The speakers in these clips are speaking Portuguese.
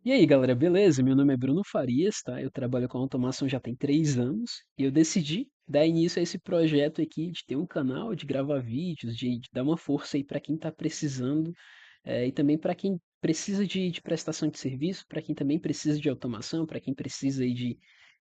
E aí, galera, beleza? Meu nome é Bruno Farias, tá? Eu trabalho com automação já tem 3 anos e eu decidi dar início a esse projeto aqui de ter um canal, de gravar vídeos, de dar uma força aí para quem está precisando e também para quem precisa de prestação de serviço, para quem também precisa de automação, para quem precisa aí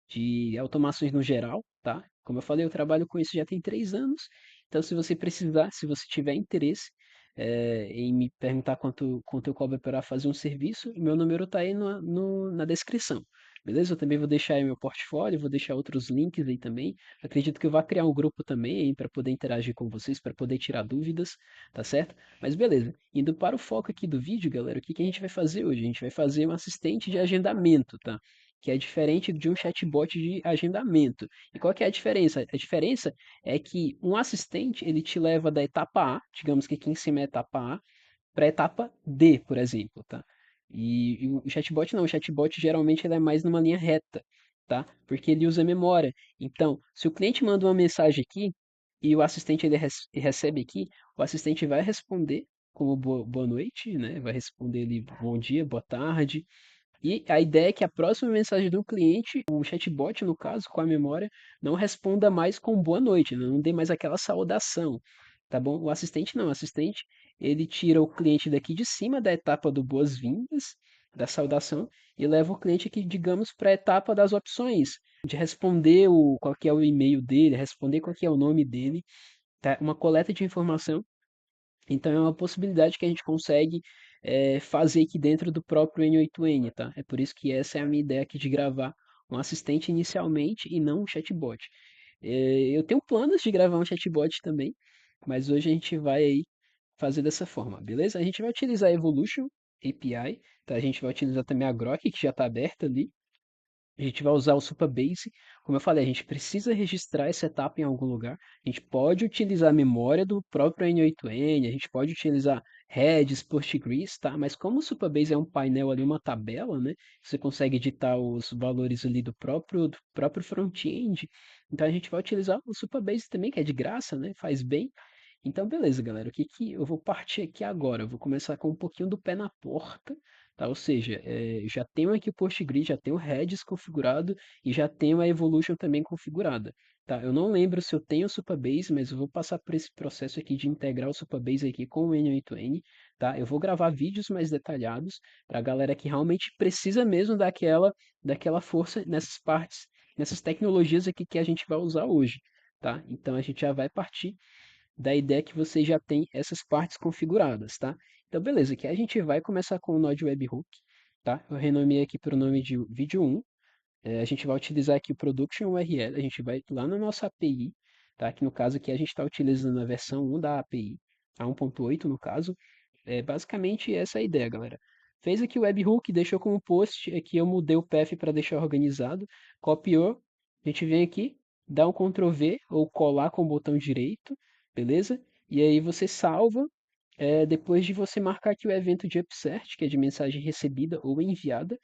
de automações no geral, tá? Como eu falei, eu trabalho com isso já tem 3 anos, então se você precisar, se você tiver interesse, em me perguntar quanto eu cobro para fazer um serviço, meu número está aí na descrição. Beleza? Eu também vou deixar aí meu portfólio, vou deixar outros links aí também. Acredito que eu vou criar um grupo também para poder interagir com vocês, para poder tirar dúvidas, tá certo? Mas beleza. Indo para o foco aqui do vídeo, galera, o que que a gente vai fazer hoje? A gente vai fazer um assistente de agendamento, tá? Que é diferente de um chatbot de agendamento. E qual que é a diferença? A diferença é que um assistente, ele te leva da etapa A, digamos que aqui em cima é a etapa A, para a etapa D, por exemplo, tá? E o chatbot não, o chatbot geralmente ele é mais numa linha reta, tá? Porque ele usa memória. Então, se o cliente manda uma mensagem aqui e o assistente ele recebe aqui, o assistente vai responder como boa noite, né? Vai responder ali bom dia, boa tarde, e a ideia é que a próxima mensagem do cliente, o chatbot, no caso, com a memória, não responda mais com boa noite, né? Não dê mais aquela saudação, tá bom? O assistente não, o assistente, ele tira o cliente daqui de cima da etapa do boas-vindas, da saudação, e leva o cliente aqui, digamos, para a etapa das opções, de responder qual que é o e-mail dele, responder qual que é o nome dele, tá? Uma coleta de informação, então é uma possibilidade que a gente consegue fazer aqui dentro do próprio N8N, tá? É por isso que essa é a minha ideia aqui de gravar um assistente inicialmente e não um chatbot. Eu tenho planos de gravar um chatbot também, mas hoje a gente vai aí fazer dessa forma, beleza? A gente vai utilizar a Evolution API, tá? A gente vai utilizar também a Grok, que já está aberta ali, a gente vai usar o Supabase. Como eu falei, a gente precisa registrar essa etapa em algum lugar. A gente pode utilizar a memória do próprio N8N, a gente pode utilizar Redis, Postgres, tá? Mas como o Supabase é um painel ali, uma tabela, né? Você consegue editar os valores ali do próprio front-end. Então a gente vai utilizar o Supabase também, que é de graça, né? Faz bem. Então, beleza, galera. O que que eu vou partir aqui agora? Eu vou começar com um pouquinho do pé na porta, tá? Ou seja, já tenho aqui o Postgres, já tenho o Redis configurado e já tenho a Evolution também configurada, tá? Eu não lembro se eu tenho o Supabase, mas eu vou passar por esse processo aqui de integrar o Supabase aqui com o N8N, tá? Eu vou gravar vídeos mais detalhados para a galera que realmente precisa mesmo daquela força nessas partes, nessas tecnologias aqui que a gente vai usar hoje, tá? Então a gente já vai partir da ideia que você já tem essas partes configuradas, tá? Então, beleza, aqui a gente vai começar com o Node Webhook, tá? Eu renomeei aqui para o nome de vídeo 1. A gente vai utilizar aqui o Production URL, a gente vai lá na nossa API, tá? Que no caso aqui a gente está utilizando a versão 1 da API, a 1.8 no caso. Basicamente essa é a ideia, galera. Fez aqui o webhook, deixou como post, aqui eu mudei o path para deixar organizado, copiou, a gente vem aqui, dá um Ctrl V ou colar com o botão direito, beleza? E aí você salva, depois de você marcar aqui o evento de upsert, que é de mensagem recebida ou enviada,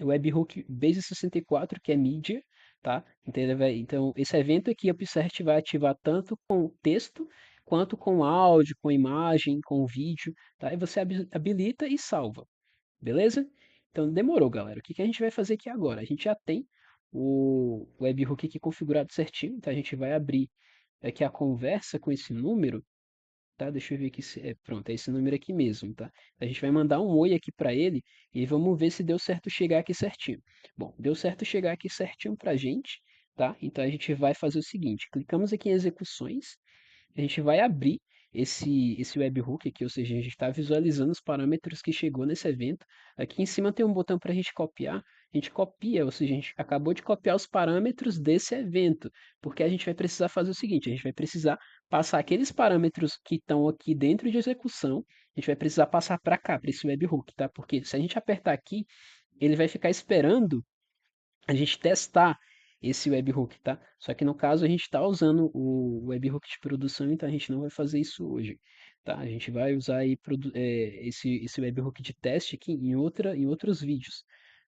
o webhook base64, que é mídia, tá? Então, então esse evento aqui, upsert, vai ativar tanto com texto, quanto com áudio, com imagem, com vídeo, tá? E você habilita e salva, beleza? Então demorou, galera. O que que a gente vai fazer aqui agora? A gente já tem o webhook aqui configurado certinho, então a gente vai abrir aqui a conversa com esse número, tá? Deixa eu ver aqui se pronto, é esse número aqui mesmo, tá? A gente vai mandar um oi aqui para ele e vamos ver se deu certo chegar aqui certinho. Bom, deu certo chegar aqui certinho pra gente, tá? Então a gente vai fazer o seguinte, clicamos aqui em execuções, a gente vai abrir esse webhook aqui, ou seja, a gente está visualizando os parâmetros que chegou nesse evento. Aqui em cima tem um botão para a gente copiar. A gente copia, ou seja, a gente acabou de copiar os parâmetros desse evento, porque a gente vai precisar fazer o seguinte: a gente vai precisar passar aqueles parâmetros que estão aqui dentro de execução, a gente vai precisar passar para cá, para esse webhook, tá? Porque se a gente apertar aqui, ele vai ficar esperando a gente testar esse webhook, tá? Só que no caso a gente está usando o webhook de produção, então a gente não vai fazer isso hoje, tá? A gente vai usar aí esse webhook de teste aqui em outros vídeos,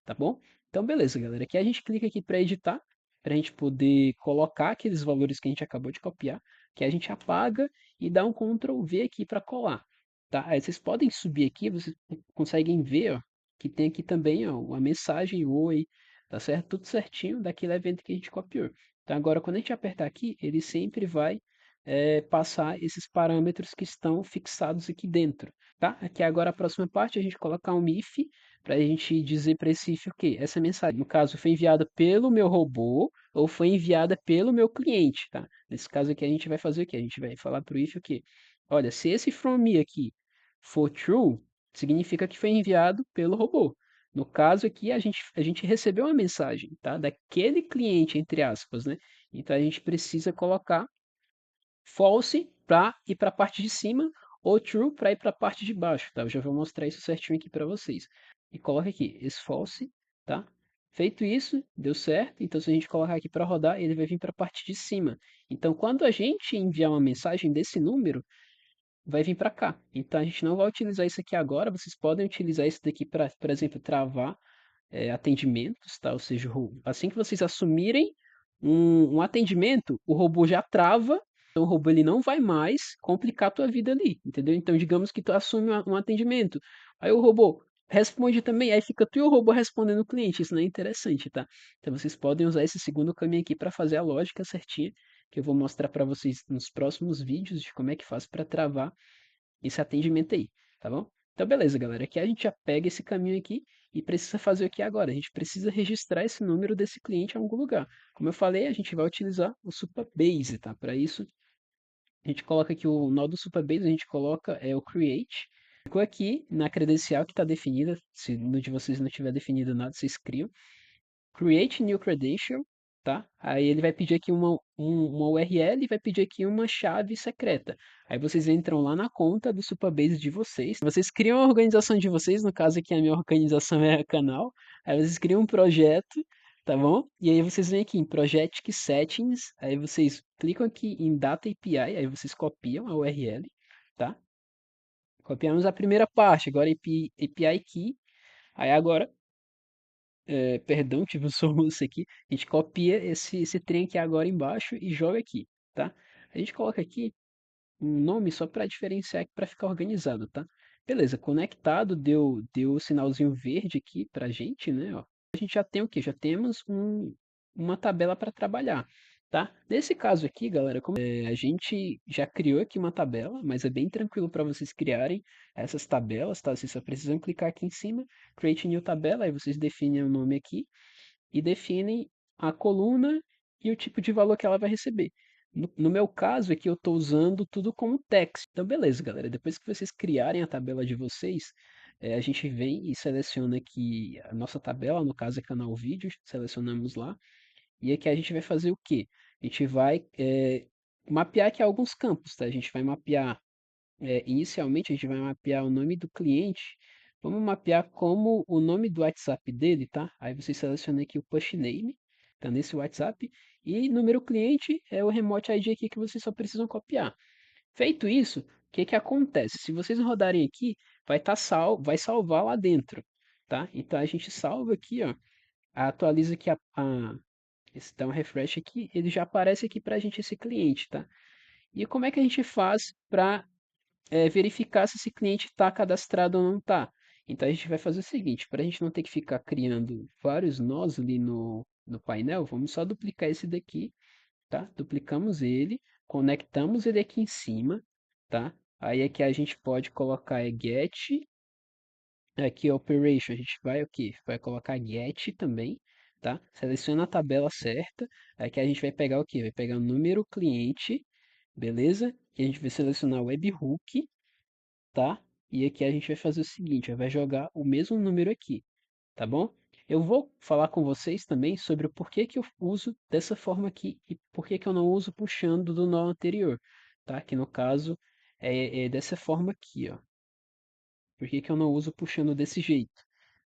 tá bom? Então beleza, galera. Aqui a gente clica aqui para editar, para a gente poder colocar aqueles valores que a gente acabou de copiar, que a gente apaga e dá um Ctrl V aqui para colar, tá? Aí vocês podem subir aqui, vocês conseguem ver, ó, que tem aqui também, ó, a mensagem oi, tá certo? Tudo certinho daquele evento que a gente copiou. Então agora quando a gente apertar aqui, ele sempre vai passar esses parâmetros que estão fixados aqui dentro, tá? Aqui agora a próxima parte a gente colocar um if para a gente dizer para esse if o quê? Essa mensagem, no caso, foi enviada pelo meu robô ou foi enviada pelo meu cliente, tá? Nesse caso aqui a gente vai fazer o quê? A gente vai falar para o if o quê? Olha, se esse from me aqui for true, significa que foi enviado pelo robô. No caso aqui, a gente recebeu uma mensagem, tá? Daquele cliente, entre aspas, né? Então a gente precisa colocar false para ir para a parte de cima ou true para ir para a parte de baixo, tá? Eu já vou mostrar isso certinho aqui para vocês. E coloca aqui, esse false, tá? Feito isso, deu certo. Então, se a gente colocar aqui para rodar, ele vai vir para a parte de cima. Então, quando a gente enviar uma mensagem desse número, vai vir para cá. Então, a gente não vai utilizar isso aqui agora. Vocês podem utilizar isso daqui para, por exemplo, travar atendimentos, tá? Ou seja, assim que vocês assumirem um atendimento, o robô já trava, então o robô ele não vai mais complicar a tua vida ali, entendeu? Então, digamos que tu assume um atendimento, aí o robô responde também, aí fica tu e o robô respondendo o cliente, isso não é interessante, tá? Então, vocês podem usar esse segundo caminho aqui para fazer a lógica certinha, que eu vou mostrar para vocês nos próximos vídeos de como é que faz para travar esse atendimento aí, tá bom? Então, beleza, galera. Aqui a gente já pega esse caminho aqui e precisa fazer o que agora? A gente precisa registrar esse número desse cliente em algum lugar. Como eu falei, a gente vai utilizar o Supabase, tá? Para isso, a gente coloca aqui o nó do Supabase, a gente coloca o create. Ficou aqui na credencial que está definida. Se no de vocês não tiver definido nada, vocês criam. Create new credential, tá? Aí ele vai pedir aqui uma URL e vai pedir aqui uma chave secreta. Aí vocês entram lá na conta do Supabase de vocês. Vocês criam a organização de vocês, no caso aqui a minha organização é canal. Aí vocês criam um projeto, tá bom? E aí vocês vêm aqui em Project Settings, aí vocês clicam aqui em Data API, aí vocês copiam a URL, tá? Copiamos a primeira parte, agora API Key. Aí agora perdão, tive um soluço aqui. A gente copia esse trem aqui agora embaixo e joga aqui, tá? A gente coloca aqui um nome só para diferenciar aqui para ficar organizado, tá? Beleza, conectado, deu o sinalzinho verde aqui pra gente, né? Ó. A gente já tem o quê? Já temos uma tabela para trabalhar, tá? Nesse caso aqui, galera, como a gente já criou aqui uma tabela, mas é bem tranquilo para vocês criarem essas tabelas, tá? Vocês só precisam clicar aqui em cima, Create New Tabela, aí vocês definem o nome aqui e definem a coluna e o tipo de valor que ela vai receber. No meu caso aqui eu estou usando tudo como text. Então beleza, galera. Depois que vocês criarem a tabela de vocês, a gente vem e seleciona aqui a nossa tabela, no caso é canal vídeo, selecionamos lá. E aqui a gente vai fazer o quê? A gente vai mapear aqui alguns campos, tá? A gente vai mapear inicialmente a gente vai mapear o nome do cliente. Vamos mapear como o nome do WhatsApp dele, tá? Aí você seleciona aqui o push name, tá nesse WhatsApp. E número cliente é o remote ID aqui que vocês só precisam copiar. Feito isso, o que que acontece? Se vocês rodarem aqui, vai salvar lá dentro, tá? Então a gente salva aqui, ó, atualiza aqui dá um refresh aqui, ele já aparece aqui pra gente esse cliente, tá? E como é que a gente faz para verificar se esse cliente está cadastrado ou não está? Então a gente vai fazer o seguinte, para a gente não ter que ficar criando vários nós ali no painel, vamos só duplicar esse daqui, tá? Duplicamos ele, conectamos ele aqui em cima, tá? Aí aqui a gente pode colocar get, aqui operation, a gente vai o quê? Vai colocar get também, tá? Seleciona a tabela certa, aqui a gente vai pegar o quê? Vai pegar o número cliente, beleza? E a gente vai selecionar webhook, tá? E aqui a gente vai fazer o seguinte, vai jogar o mesmo número aqui, tá bom? Eu vou falar com vocês também sobre o porquê que eu uso dessa forma aqui e porquê que eu não uso puxando do nó anterior, tá? Que no caso é dessa forma aqui, ó. Por que que eu não uso puxando desse jeito?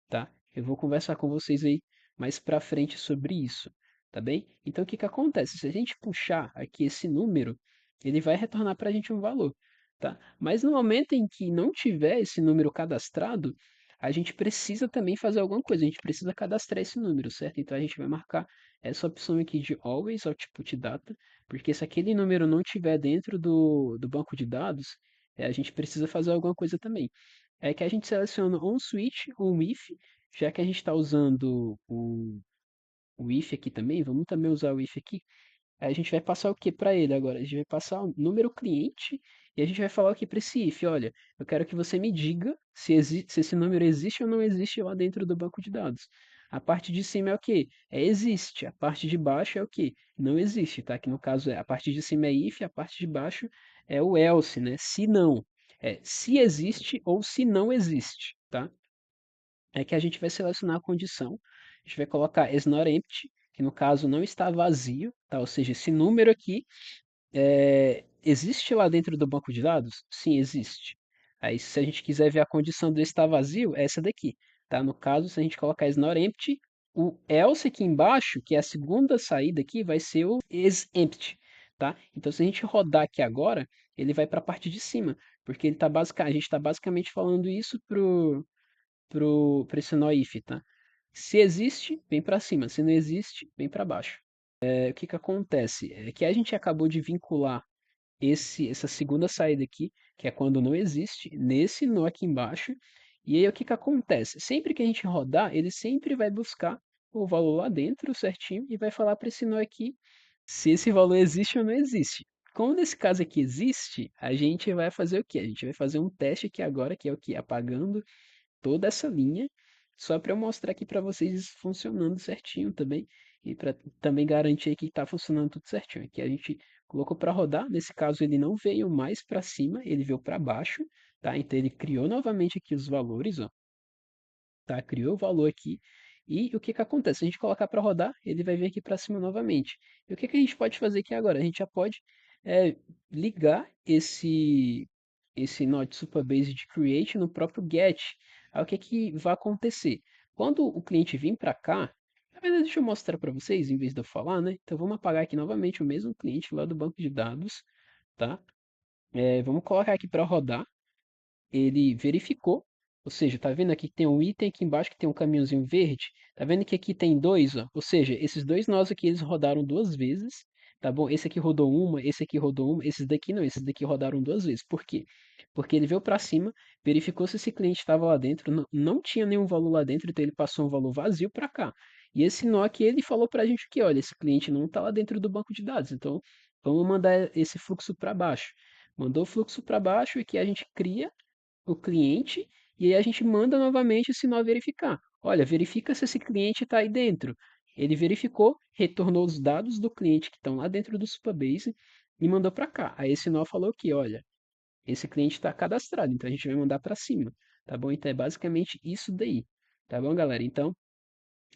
Tá? Eu vou conversar com vocês aí mais para frente sobre isso, tá bem? Então, o que que acontece? Se a gente puxar aqui esse número, ele vai retornar para a gente um valor, tá? Mas no momento em que não tiver esse número cadastrado, a gente precisa também fazer alguma coisa, a gente precisa cadastrar esse número, certo? Então, a gente vai marcar essa opção aqui de Always Output Data, porque se aquele número não tiver dentro do banco de dados, a gente precisa fazer alguma coisa também. é que a gente seleciona um switch ou um if, já que a gente está usando o if aqui também, vamos também usar o if aqui. Aí a gente vai passar o que para ele agora? A gente vai passar o número cliente e a gente vai falar o que para esse if? Olha, eu quero que você me diga se esse número existe ou não existe lá dentro do banco de dados. A parte de cima é o que? É existe. A parte de baixo é o que? Não existe, tá? Que no caso é a parte de cima é if, a parte de baixo é o else, né? Se não. É se existe ou se não existe, tá? É que a gente vai selecionar a condição, a gente vai colocar is not empty, que no caso não está vazio, tá? Ou seja, esse número aqui existe lá dentro do banco de dados? Sim, existe. Aí, se a gente quiser ver a condição do estar vazio, é essa daqui, tá? No caso, se a gente colocar is not empty, o else aqui embaixo, que é a segunda saída aqui, vai ser o is empty, tá? Então, se a gente rodar aqui agora, ele vai para a parte de cima, porque ele tá a gente está basicamente falando isso para esse NoIF, tá? Se existe, vem para cima. Se não existe, vem para baixo. O que que acontece? É que a gente acabou de vincular essa segunda saída aqui, que é quando não existe, nesse nó aqui embaixo. E aí o que que acontece? Sempre que a gente rodar, ele sempre vai buscar o valor lá dentro certinho e vai falar para esse nó aqui se esse valor existe ou não existe. Como nesse caso aqui existe, a gente vai fazer o quê? A gente vai fazer um teste aqui agora, que é o que? Apagando toda essa linha, só para eu mostrar aqui para vocês funcionando certinho também, e para também garantir que está funcionando tudo certinho. Aqui a gente colocou para rodar, nesse caso ele não veio mais para cima, ele veio para baixo, tá? Então ele criou novamente aqui os valores, ó, tá? Criou o valor aqui. E o que que acontece? Se a gente colocar para rodar, ele vai vir aqui para cima novamente. E o que que a gente pode fazer aqui agora? A gente já pode é, ligar esse Node Supabase de Create no próprio Get. Aí o que que vai acontecer? Quando o cliente vir para cá, na verdade, deixa eu mostrar para vocês, em vez de eu falar, né? Então vamos apagar aqui novamente o mesmo cliente lá do banco de dados, tá? Vamos colocar aqui para rodar. Ele verificou, ou seja, tá vendo aqui que tem um item aqui embaixo que tem um caminhozinho verde? Tá vendo que aqui tem dois, ó? Ou seja, esses dois nós aqui eles rodaram duas vezes, tá bom? Esse aqui rodou uma, esse aqui rodou uma, esses daqui não, esses daqui rodaram duas vezes. Por quê? Porque ele veio para cima, verificou se esse cliente estava lá dentro, não tinha nenhum valor lá dentro, então ele passou um valor vazio para cá. E esse nó aqui, ele falou para a gente que, olha, esse cliente não está lá dentro do banco de dados, então vamos mandar esse fluxo para baixo. Mandou o fluxo para baixo e que a gente cria o cliente e aí a gente manda novamente esse nó verificar. Olha, verifica se esse cliente está aí dentro. Ele verificou, retornou os dados do cliente que estão lá dentro do Supabase e mandou para cá. Aí esse nó falou que, olha, esse cliente está cadastrado, então a gente vai mandar para cima, tá bom? Então é basicamente isso daí, tá bom, galera? Então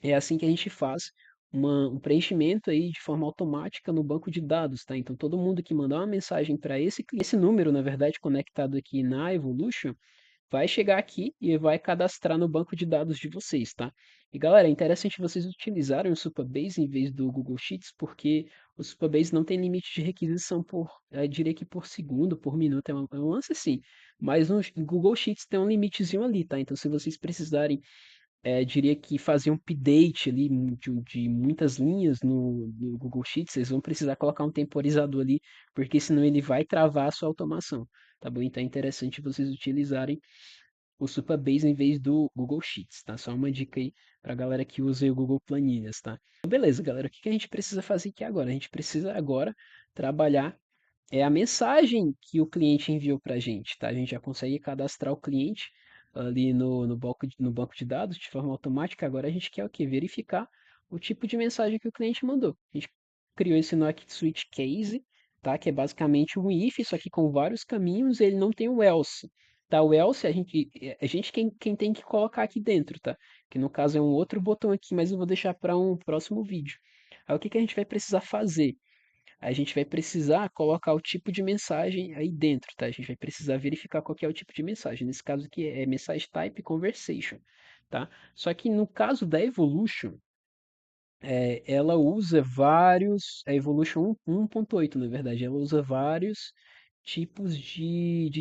é assim que a gente faz um preenchimento aí de forma automática no banco de dados, tá? Então todo mundo que mandar uma mensagem para esse número, na verdade, conectado aqui na Evolution, vai chegar aqui e vai cadastrar no banco de dados de vocês, tá? E galera, é interessante vocês utilizarem o Supabase em vez do Google Sheets, porque o Supabase não tem limite de requisição por, diria que por segundo, por minuto, é um lance assim. Mas no Google Sheets tem um limitezinho ali, tá? Então se vocês precisarem diria que fazer um update ali de muitas linhas no Google Sheets, vocês vão precisar colocar um temporizador ali, porque senão ele vai travar a sua automação, tá bom? Então é interessante vocês utilizarem o Supabase em vez do Google Sheets, tá? Só uma dica aí pra galera que usa o Google Planilhas, tá? Então, beleza, galera, o que que a gente precisa fazer aqui agora? A gente precisa agora trabalhar a mensagem que o cliente enviou para a gente, tá? A gente já consegue cadastrar o cliente ali no banco de dados de forma automática. Agora a gente quer o quê? Verificar o tipo de mensagem que o cliente mandou. A gente criou esse nó aqui de switch case, tá? Que é basicamente um if, só que com vários caminhos, ele não tem o else. Tá, o else a gente quem tem que colocar aqui dentro, tá? Que no caso é um outro botão aqui, mas eu vou deixar para um próximo vídeo. Aí o que que a gente vai precisar fazer? A gente vai precisar colocar o tipo de mensagem aí dentro, tá? A gente vai precisar verificar qual que é o tipo de mensagem. Nesse caso aqui é message type conversation, tá? Só que no caso da Evolution, ela usa a Evolution 1.8, na verdade, ela usa vários tipos de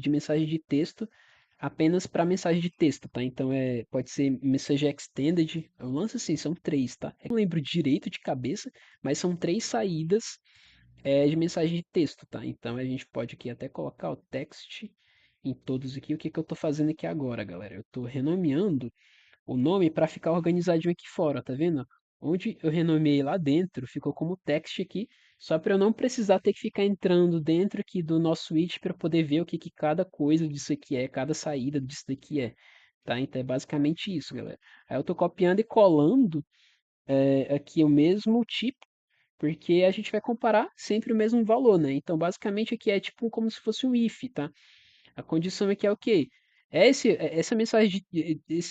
mensagem de texto apenas para mensagem de texto, tá? Então pode ser message extended, eu lanço assim, são três, tá? Eu não lembro direito de cabeça, mas são três saídas de mensagem de texto, tá? Então a gente pode aqui até colocar o text em todos aqui. O que que eu tô fazendo aqui agora, galera? Eu tô renomeando o nome para ficar organizadinho aqui fora, tá vendo? Onde eu renomeei lá dentro, ficou como text aqui, só para eu não precisar ter que ficar entrando dentro aqui do nosso switch para poder ver o que que cada coisa disso aqui é, cada saída disso daqui é, tá? Então é basicamente isso, galera. Aí eu tô copiando e colando aqui o mesmo tipo, porque a gente vai comparar sempre o mesmo valor, né? Então basicamente aqui é tipo como se fosse um if, tá? A condição aqui é o quê? Essa mensagem,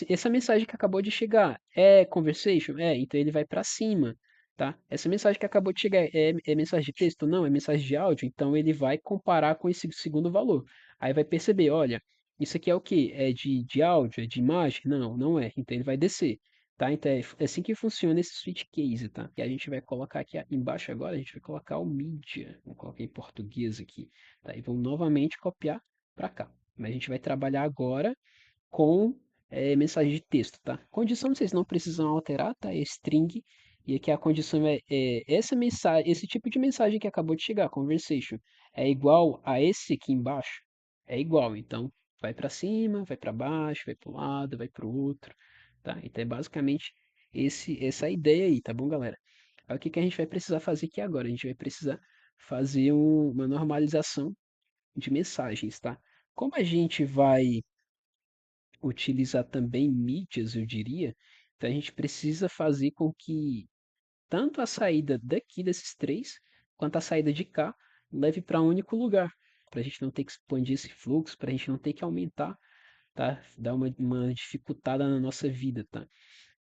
essa mensagem que acabou de chegar é conversation? É, então ele vai para cima, tá? Essa mensagem que acabou de chegar é mensagem de texto? Não, é mensagem de áudio, então ele vai comparar com esse segundo valor. Aí vai perceber, olha, isso aqui é o quê? É de áudio? É de imagem? Não, não é. Então ele vai descer, tá? Então é assim que funciona esse switch case, tá? E a gente vai colocar aqui embaixo agora, a gente vai colocar o media. Vou colocar em português aqui, tá? E vamos novamente copiar para cá. Mas a gente vai trabalhar agora com mensagem de texto, tá? Condição vocês não precisam alterar, tá? É string. E aqui a condição é essa mensagem, esse tipo de mensagem que acabou de chegar, conversation, é igual a esse aqui embaixo? É igual, então vai para cima, vai para baixo, vai para um lado, vai para o outro, tá? Então é basicamente essa ideia aí, tá bom, galera? Aí o que que a gente vai precisar fazer aqui agora? A gente vai precisar fazer uma normalização de mensagens, tá? Como a gente vai utilizar também mídias, eu diria, então a gente precisa fazer com que tanto a saída daqui desses três, quanto a saída de cá, leve para um único lugar, para a gente não ter que expandir esse fluxo, para a gente não ter que aumentar, tá? Dar uma dificultada na nossa vida, tá?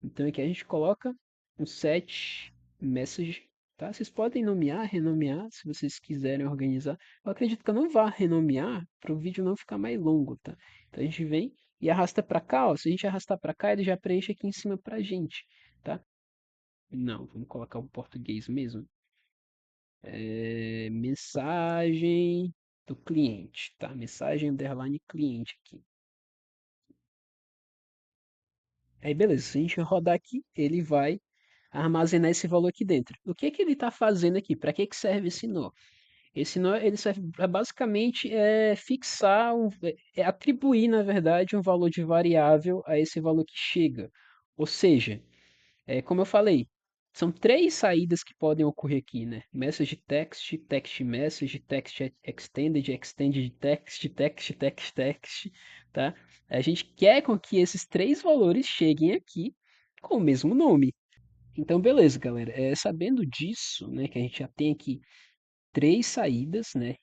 Então aqui a gente coloca um set message, tá? Vocês podem nomear, renomear, se vocês quiserem organizar. Eu acredito que eu não vá renomear para o vídeo não ficar mais longo, tá? Então a gente vem e arrasta para cá, ó. Se a gente arrastar para cá, ele já preenche aqui em cima pra gente, tá? Não, vamos colocar um português mesmo. Mensagem do cliente, tá? Mensagem underline cliente aqui. Aí beleza, se a gente rodar aqui, ele vai armazenar esse valor aqui dentro. O que que ele está fazendo aqui? Para que que serve esse nó? Esse nó ele serve para basicamente fixar, atribuir, na verdade, um valor de variável a esse valor que chega. Ou seja, como eu falei, são três saídas que podem ocorrer aqui, né? Message text, text message, text extended, extended text, text, text, text, tá? A gente quer com que esses três valores cheguem aqui com o mesmo nome. Então, beleza, galera. Sabendo disso, né, que a gente já tem aqui três saídas, né,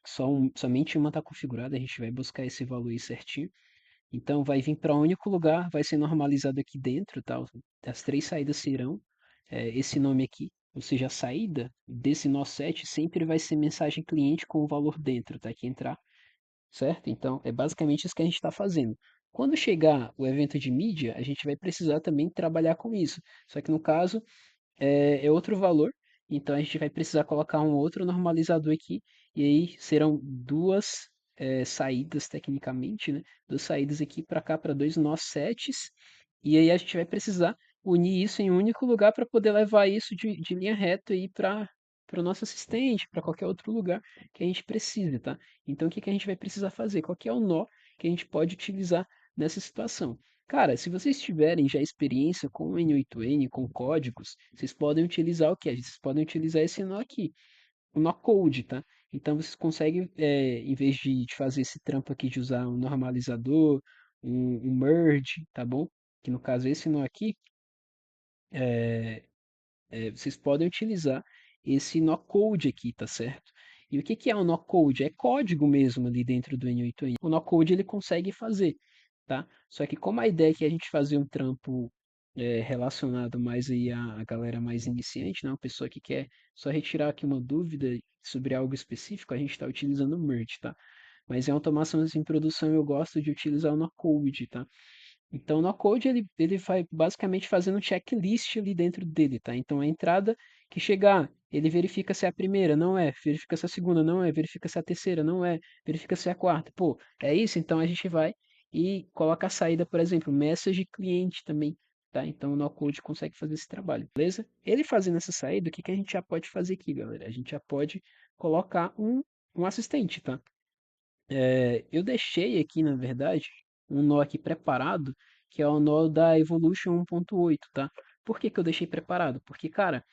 somente uma está configurada, a gente vai buscar esse valor aí certinho. Então, vai vir para um único lugar, vai ser normalizado aqui dentro, tá? As três saídas serão esse nome aqui, ou seja, a saída desse nó set sempre vai ser mensagem cliente com o valor dentro, tá? Que entrar, certo? Então, é basicamente isso que a gente está fazendo. Quando chegar o evento de mídia, a gente vai precisar também trabalhar com isso. Só que no caso, é outro valor, então a gente vai precisar colocar um outro normalizador aqui, e aí serão duas saídas tecnicamente, né? Duas saídas aqui para cá para dois nós sets, e aí a gente vai precisar unir isso em um único lugar para poder levar isso de linha reta aí para o nosso assistente, para qualquer outro lugar que a gente precise, tá? Então o que que a gente vai precisar fazer? Qual que é o nó que a gente pode utilizar nessa situação? Cara, se vocês tiverem já experiência com N8N, com códigos, vocês podem utilizar o quê? Vocês podem utilizar esse nó aqui, o nó code, tá? Então vocês conseguem, em vez de fazer esse trampo aqui de usar um normalizador, um merge, tá bom? Que no caso esse nó aqui, vocês podem utilizar esse nó code aqui, tá certo? E o que que é o nó code? É código mesmo ali dentro do N8N. O nó code ele consegue fazer, tá? Só que como a ideia é que a gente fazer um trampo relacionado mais aí à galera mais iniciante, né? Uma pessoa que quer só retirar aqui uma dúvida sobre algo específico, a gente está utilizando o merge, tá? Mas em automações em produção eu gosto de utilizar o nó code, tá? Então, no code ele vai basicamente fazendo um checklist ali dentro dele, tá? Então, a entrada que chegar, ele verifica se é a primeira, não é, verifica se é a segunda, não é, verifica se é a terceira, não é, verifica se é a quarta. Pô, é isso? Então, a gente vai e coloca a saída, por exemplo, message cliente também, tá? Então, o no-code consegue fazer esse trabalho, beleza? Ele fazendo essa saída, o que que a gente já pode fazer aqui, galera? A gente já pode colocar um assistente, tá? Eu deixei aqui, na verdade, um nó aqui preparado, que é o nó da Evolution 1.8, tá? Por que que eu deixei preparado? Porque, cara,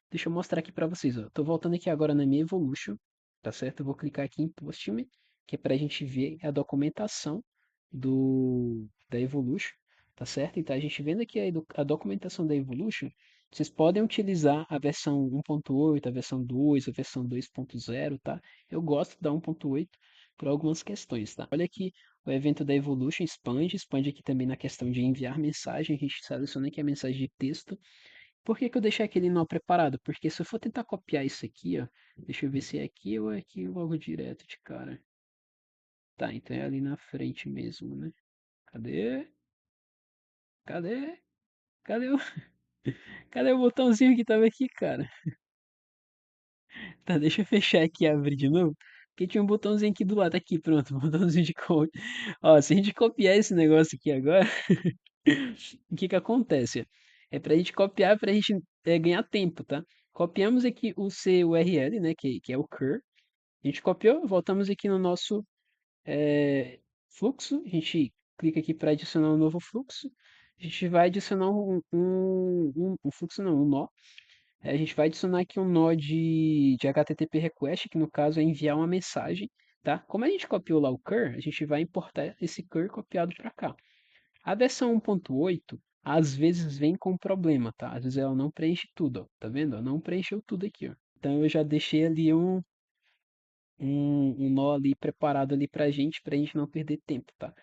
deixa eu mostrar aqui pra vocês, ó. Tô voltando aqui agora na minha Evolution, tá certo? Eu vou clicar aqui em Post-me, que é pra gente ver a documentação da Evolution, tá certo? Então, a gente vendo aqui a documentação da Evolution, vocês podem utilizar a versão 1.8, a versão 2, a versão 2.0, tá? Eu gosto da 1.8 por algumas questões, tá? Olha aqui o evento da Evolution expande aqui também na questão de enviar mensagem, a gente seleciona aqui a mensagem de texto. Por que que eu deixei aquele nó preparado? Porque se eu for tentar copiar isso aqui, ó, deixa eu ver se é aqui ou é aqui logo direto de cara. Tá, então é ali na frente mesmo, né? Cadê? Cadê? Cadê o, cadê o botãozinho que tava aqui, cara? Tá, deixa eu fechar aqui e abrir de novo. Porque tinha um botãozinho aqui do lado, aqui, pronto, botãozinho de copy. Ó, se a gente copiar esse negócio aqui agora, o que que acontece? É pra gente copiar, pra gente ganhar tempo, tá? Copiamos aqui o CURL, né, que é o cur. A gente copiou, voltamos aqui no nosso fluxo, a gente clica aqui para adicionar um novo fluxo. A gente vai adicionar um fluxo, não, um nó. A gente vai adicionar aqui um nó de HTTP request, que no caso é enviar uma mensagem, tá? Como a gente copiou lá o cur, a gente vai importar esse cur copiado para cá. A versão 1.8 às vezes vem com problema, tá? Às vezes ela não preenche tudo, ó. Tá vendo? Não preencheu tudo aqui, ó. Então eu já deixei ali um nó ali preparado ali pra gente não perder tempo, tá?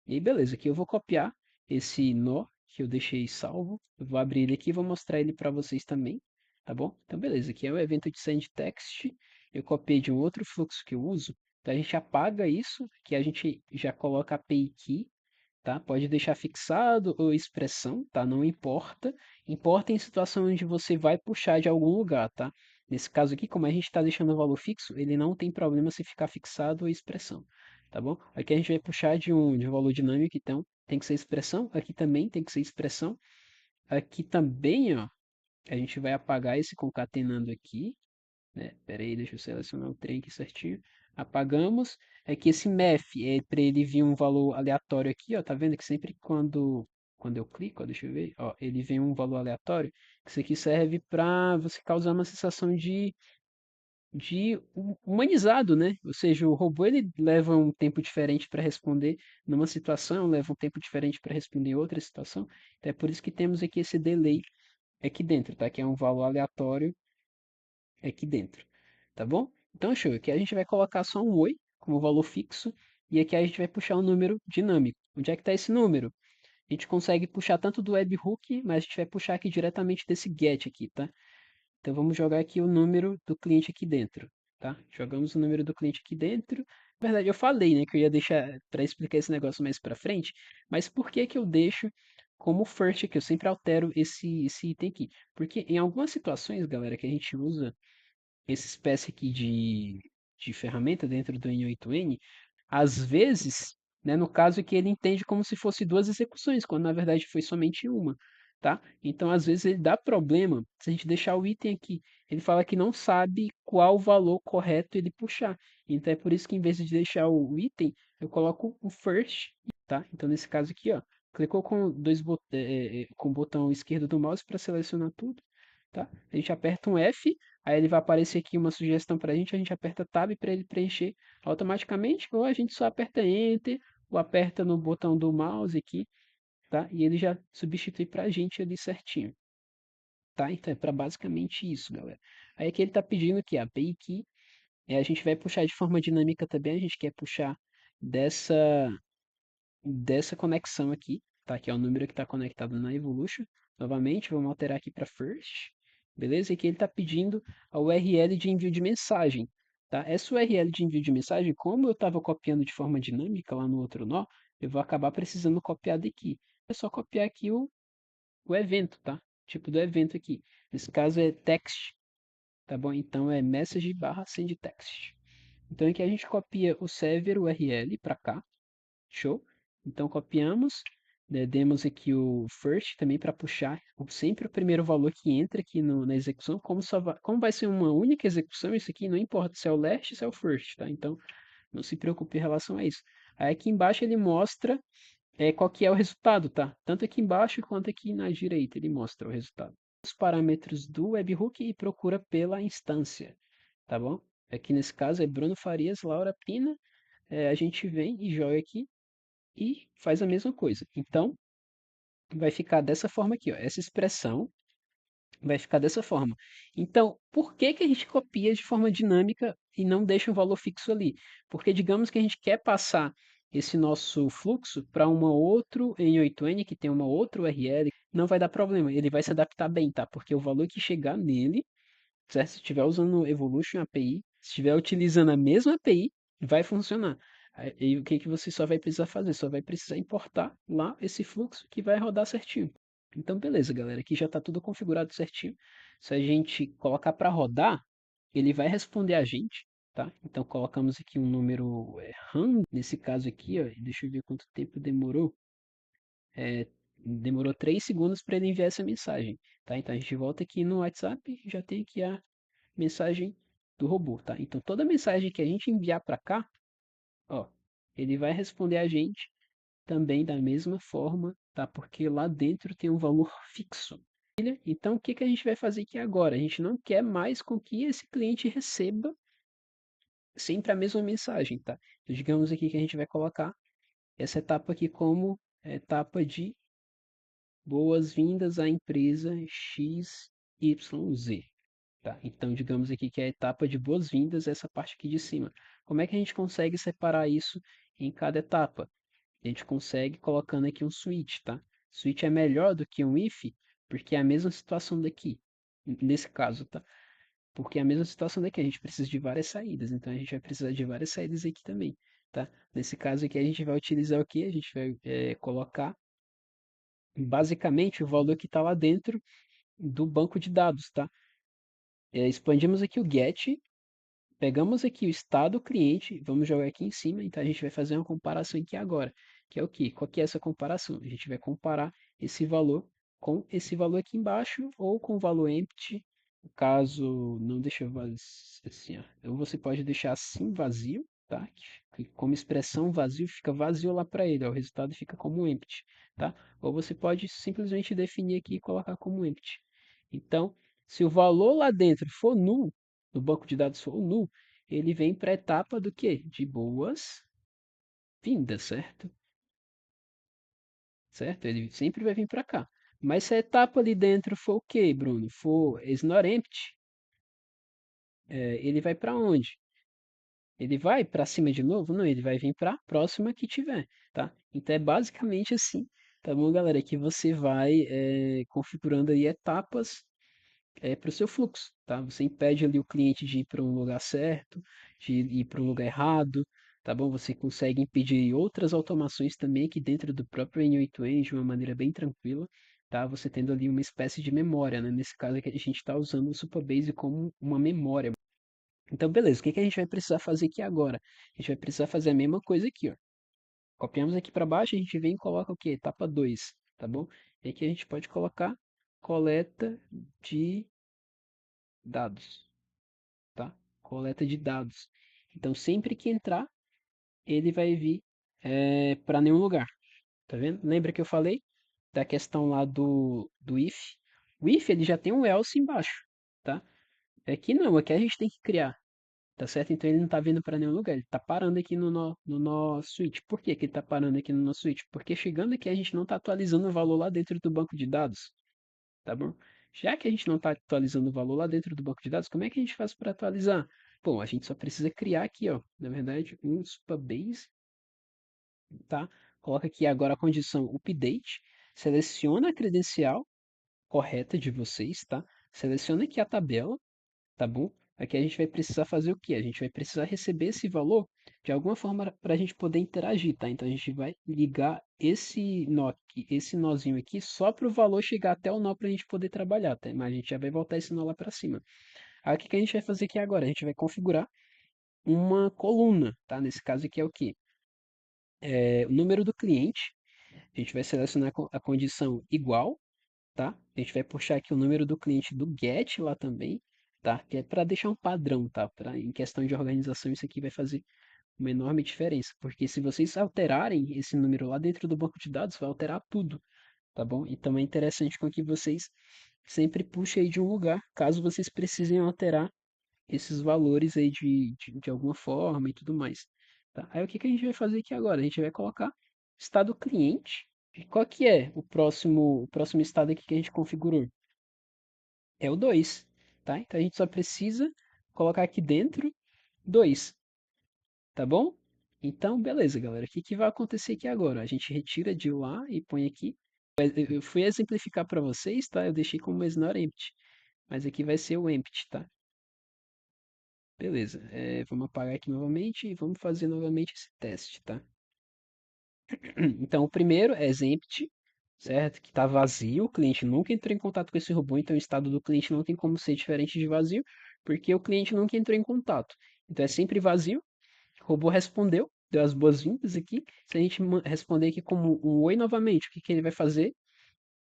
E aí, beleza, aqui eu vou copiar esse nó que eu deixei salvo, eu vou abrir ele aqui e vou mostrar ele para vocês também, tá bom? Então, beleza, aqui é o evento de send text, eu copiei de um outro fluxo que eu uso, então a gente apaga isso, que a gente já coloca a API key, tá? Pode deixar fixado ou expressão, tá? Não importa. Importa em situação onde você vai puxar de algum lugar, tá? Nesse caso aqui, como a gente está deixando o valor fixo, ele não tem problema se ficar fixado ou expressão, tá bom? Aqui a gente vai puxar de um valor dinâmico, então tem que ser expressão. Aqui também tem que ser expressão. Aqui também, ó, a gente vai apagar esse concatenando aqui, né? Pera aí, deixa eu selecionar o trem aqui certinho. Apagamos. É que esse math é para ele vir um valor aleatório aqui, ó. Tá vendo que sempre quando eu clico, ó, deixa eu ver, ó, ele vem um valor aleatório. Isso aqui serve para você causar uma sensação de humanizado, né? Ou seja, o robô ele leva um tempo diferente para responder numa situação, leva um tempo diferente para responder em outra situação. Então é por isso que temos aqui esse delay aqui dentro, tá? Que é um valor aleatório aqui dentro, tá bom? Então, show. Aqui a gente vai colocar só um oi como valor fixo e aqui a gente vai puxar um número dinâmico. Onde é que está esse número? A gente consegue puxar tanto do webhook, mas a gente vai puxar aqui diretamente desse get aqui, tá? Então vamos jogar aqui o número do cliente aqui dentro, tá? Jogamos o número do cliente aqui dentro. Na verdade, eu falei, né, que eu ia deixar para explicar esse negócio mais para frente, mas por que que eu deixo como first aqui? Eu sempre altero esse item aqui. Porque em algumas situações, galera, que a gente usa essa espécie aqui de ferramenta dentro do N8N, às vezes, né, no caso é que ele entende como se fosse duas execuções, quando na verdade foi somente uma, tá? Então, às vezes ele dá problema se a gente deixar o item aqui. Ele fala que não sabe qual valor correto ele puxar. Então é por isso que em vez de deixar o item, eu coloco o first, tá? Então nesse caso aqui, ó, clicou com com o botão esquerdo do mouse para selecionar tudo, tá? A gente aperta um F. Aí ele vai aparecer aqui uma sugestão para a gente aperta Tab para ele preencher automaticamente, ou a gente só aperta Enter, ou aperta no botão do mouse aqui, tá? E ele já substitui para a gente ali certinho, tá? Então é para basicamente isso, galera. Aí aqui ele está pedindo que a API Key, a gente vai puxar de forma dinâmica também, a gente quer puxar dessa dessa conexão aqui, tá? Que é o número que está conectado na Evolution. Novamente, vamos alterar aqui para first, beleza? E aqui ele está pedindo a URL de envio de mensagem, tá? Essa URL de envio de mensagem, como eu estava copiando de forma dinâmica lá no outro nó, eu vou acabar precisando copiar daqui. É só copiar aqui o evento, tá? Tipo do evento aqui. Nesse caso é text, tá bom? Então é message barra send text. Então aqui a gente copia o server URL para cá. Show? Então copiamos, né, demos aqui o first também para puxar sempre o primeiro valor que entra aqui na execução. Como vai ser uma única execução, isso aqui não importa se é o last ou se é o first, tá? Então Não se preocupe em relação a isso. Aí aqui embaixo ele mostra qual que é o resultado, tá? Tanto aqui embaixo quanto aqui na direita ele mostra o resultado. Os parâmetros do webhook e procura pela instância, tá bom? Aqui nesse caso é Bruno Farias, Laura Pina. A gente vem e joga aqui e faz a mesma coisa. Então, vai ficar dessa forma aqui, ó. Essa expressão vai ficar dessa forma. Então, por que que a gente copia de forma dinâmica e não deixa um valor fixo ali? Porque digamos que a gente quer passar esse nosso fluxo para uma outro N8N que tem uma outra URL, não vai dar problema, ele vai se adaptar bem, tá? Porque o valor que chegar nele, certo? Se estiver usando o Evolution API, se estiver utilizando a mesma API, vai funcionar. Aí o que que você só vai precisar fazer? Só vai precisar importar lá esse fluxo que vai rodar certinho. Então, beleza, galera. Aqui já está tudo configurado certinho. Se a gente colocar para rodar, ele vai responder a gente, tá? Então, colocamos aqui um número RAM. Nesse caso aqui, ó, deixa eu ver quanto tempo demorou. É, demorou 3 segundos para ele enviar essa mensagem, tá? Então, a gente volta aqui no WhatsApp e já tem aqui a mensagem do robô, tá? Então, toda mensagem que a gente enviar para cá, ó, ele vai responder a gente também da mesma forma, tá? Porque lá dentro tem um valor fixo. Então, o que que a gente vai fazer aqui agora? A gente não quer mais com que esse cliente receba sempre a mesma mensagem, tá? Então, digamos aqui que a gente vai colocar essa etapa aqui como etapa de boas-vindas à empresa XYZ, tá? Então, digamos aqui que é a etapa de boas-vindas, essa parte aqui de cima. Como é que a gente consegue separar isso em cada etapa? A gente consegue colocando aqui um switch, tá? Switch é melhor do que um if, porque é a mesma situação daqui, nesse caso, tá? Porque é a mesma situação daqui, a gente precisa de várias saídas, então a gente vai precisar de várias saídas aqui também, tá? Nesse caso aqui a gente vai utilizar o quê? A gente vai colocar basicamente o valor que está lá dentro do banco de dados, tá? Expandimos aqui o get. Pegamos aqui o estado cliente, vamos jogar aqui em cima, então a gente vai fazer uma comparação aqui agora, que é o quê? Qual que é essa comparação? A gente vai comparar esse valor com esse valor aqui embaixo ou com o valor empty, no caso, não deixa vazio, assim, ó. Ou você pode deixar assim vazio, tá? Que como expressão vazio fica vazio lá para ele, ó, o resultado fica como empty, tá? Ou você pode simplesmente definir aqui e colocar como empty. Então, se o valor lá dentro for null, no banco de dados for null, ele vem para a etapa do quê? De boas-vindas, certo? Certo? Ele sempre vai vir para cá. Mas se a etapa ali dentro for o quê, Bruno? For is not empty, ele vai para onde? Ele vai para cima de novo? Não, ele vai vir para a próxima que tiver, tá? Então é basicamente assim, tá bom, galera? Que você vai configurando aí etapas para o seu fluxo, tá? Você impede ali o cliente de ir para um lugar certo, de ir para um lugar errado, tá bom? Você consegue impedir outras automações também aqui dentro do próprio N8N de uma maneira bem tranquila, tá? Você tendo ali uma espécie de memória, né? Nesse caso aqui a gente está usando o Supabase como uma memória. Então, beleza, o que que a gente vai precisar fazer aqui agora? A gente vai precisar fazer a mesma coisa aqui, ó. Copiamos aqui para baixo, a gente vem e coloca o quê? Etapa 2, tá bom? E aqui a gente pode colocar coleta de dados, tá? Coleta de dados. Então, sempre que entrar, ele vai vir para nenhum lugar, tá vendo? Lembra que eu falei da questão lá do if? O if ele já tem um else embaixo, tá? Aqui não, aqui a gente tem que criar, tá certo? Então ele não tá vindo para nenhum lugar, ele tá parando aqui no nosso switch. Por que que ele tá parando aqui no nosso switch? Porque chegando aqui a gente não tá atualizando o valor lá dentro do banco de dados, tá bom? Já que a gente não está atualizando o valor lá dentro do banco de dados, como é que a gente faz para atualizar? Bom, a gente só precisa criar aqui, ó, na verdade, um Supabase, tá? Coloca aqui agora a condição update, seleciona a credencial correta de vocês, tá? Seleciona aqui a tabela, tá bom? Aqui a gente vai precisar fazer o quê? A gente vai precisar receber esse valor de alguma forma para a gente poder interagir, tá? Então a gente vai ligar esse nó aqui, esse nozinho aqui, só para o valor chegar até o nó para a gente poder trabalhar, tá? Mas a gente já vai voltar esse nó lá para cima. Aí o que que a gente vai fazer aqui agora? A gente vai configurar uma coluna, tá? Nesse caso aqui é o quê? O número do cliente. A gente vai selecionar a condição igual, tá? A gente vai puxar aqui o número do cliente do get lá também, tá? Que é para deixar um padrão, tá? Em questão de organização, isso aqui vai fazer uma enorme diferença, porque se vocês alterarem esse número lá dentro do banco de dados, vai alterar tudo, tá bom? Então é interessante com que vocês sempre puxem aí de um lugar, caso vocês precisem alterar esses valores aí de alguma forma e tudo mais, tá? Aí o que que a gente vai fazer aqui agora? A gente vai colocar estado cliente. E qual que é o próximo estado aqui que a gente configurou? É o 2, tá? Então a gente só precisa colocar aqui dentro 2, tá bom? Então, beleza, galera. O que que vai acontecer aqui agora? A gente retira de lá e põe aqui. Eu fui exemplificar para vocês, tá? Eu deixei como is not empty, mas aqui vai ser o empty, tá? Beleza. Vamos apagar aqui novamente e vamos fazer novamente esse teste, tá? Então, o primeiro é empty, certo? Que está vazio, o cliente nunca entrou em contato com esse robô, então o estado do cliente não tem como ser diferente de vazio, porque o cliente nunca entrou em contato. Então é sempre vazio. O robô respondeu, deu as boas-vindas aqui. Se a gente responder aqui como um oi novamente, o que que ele vai fazer?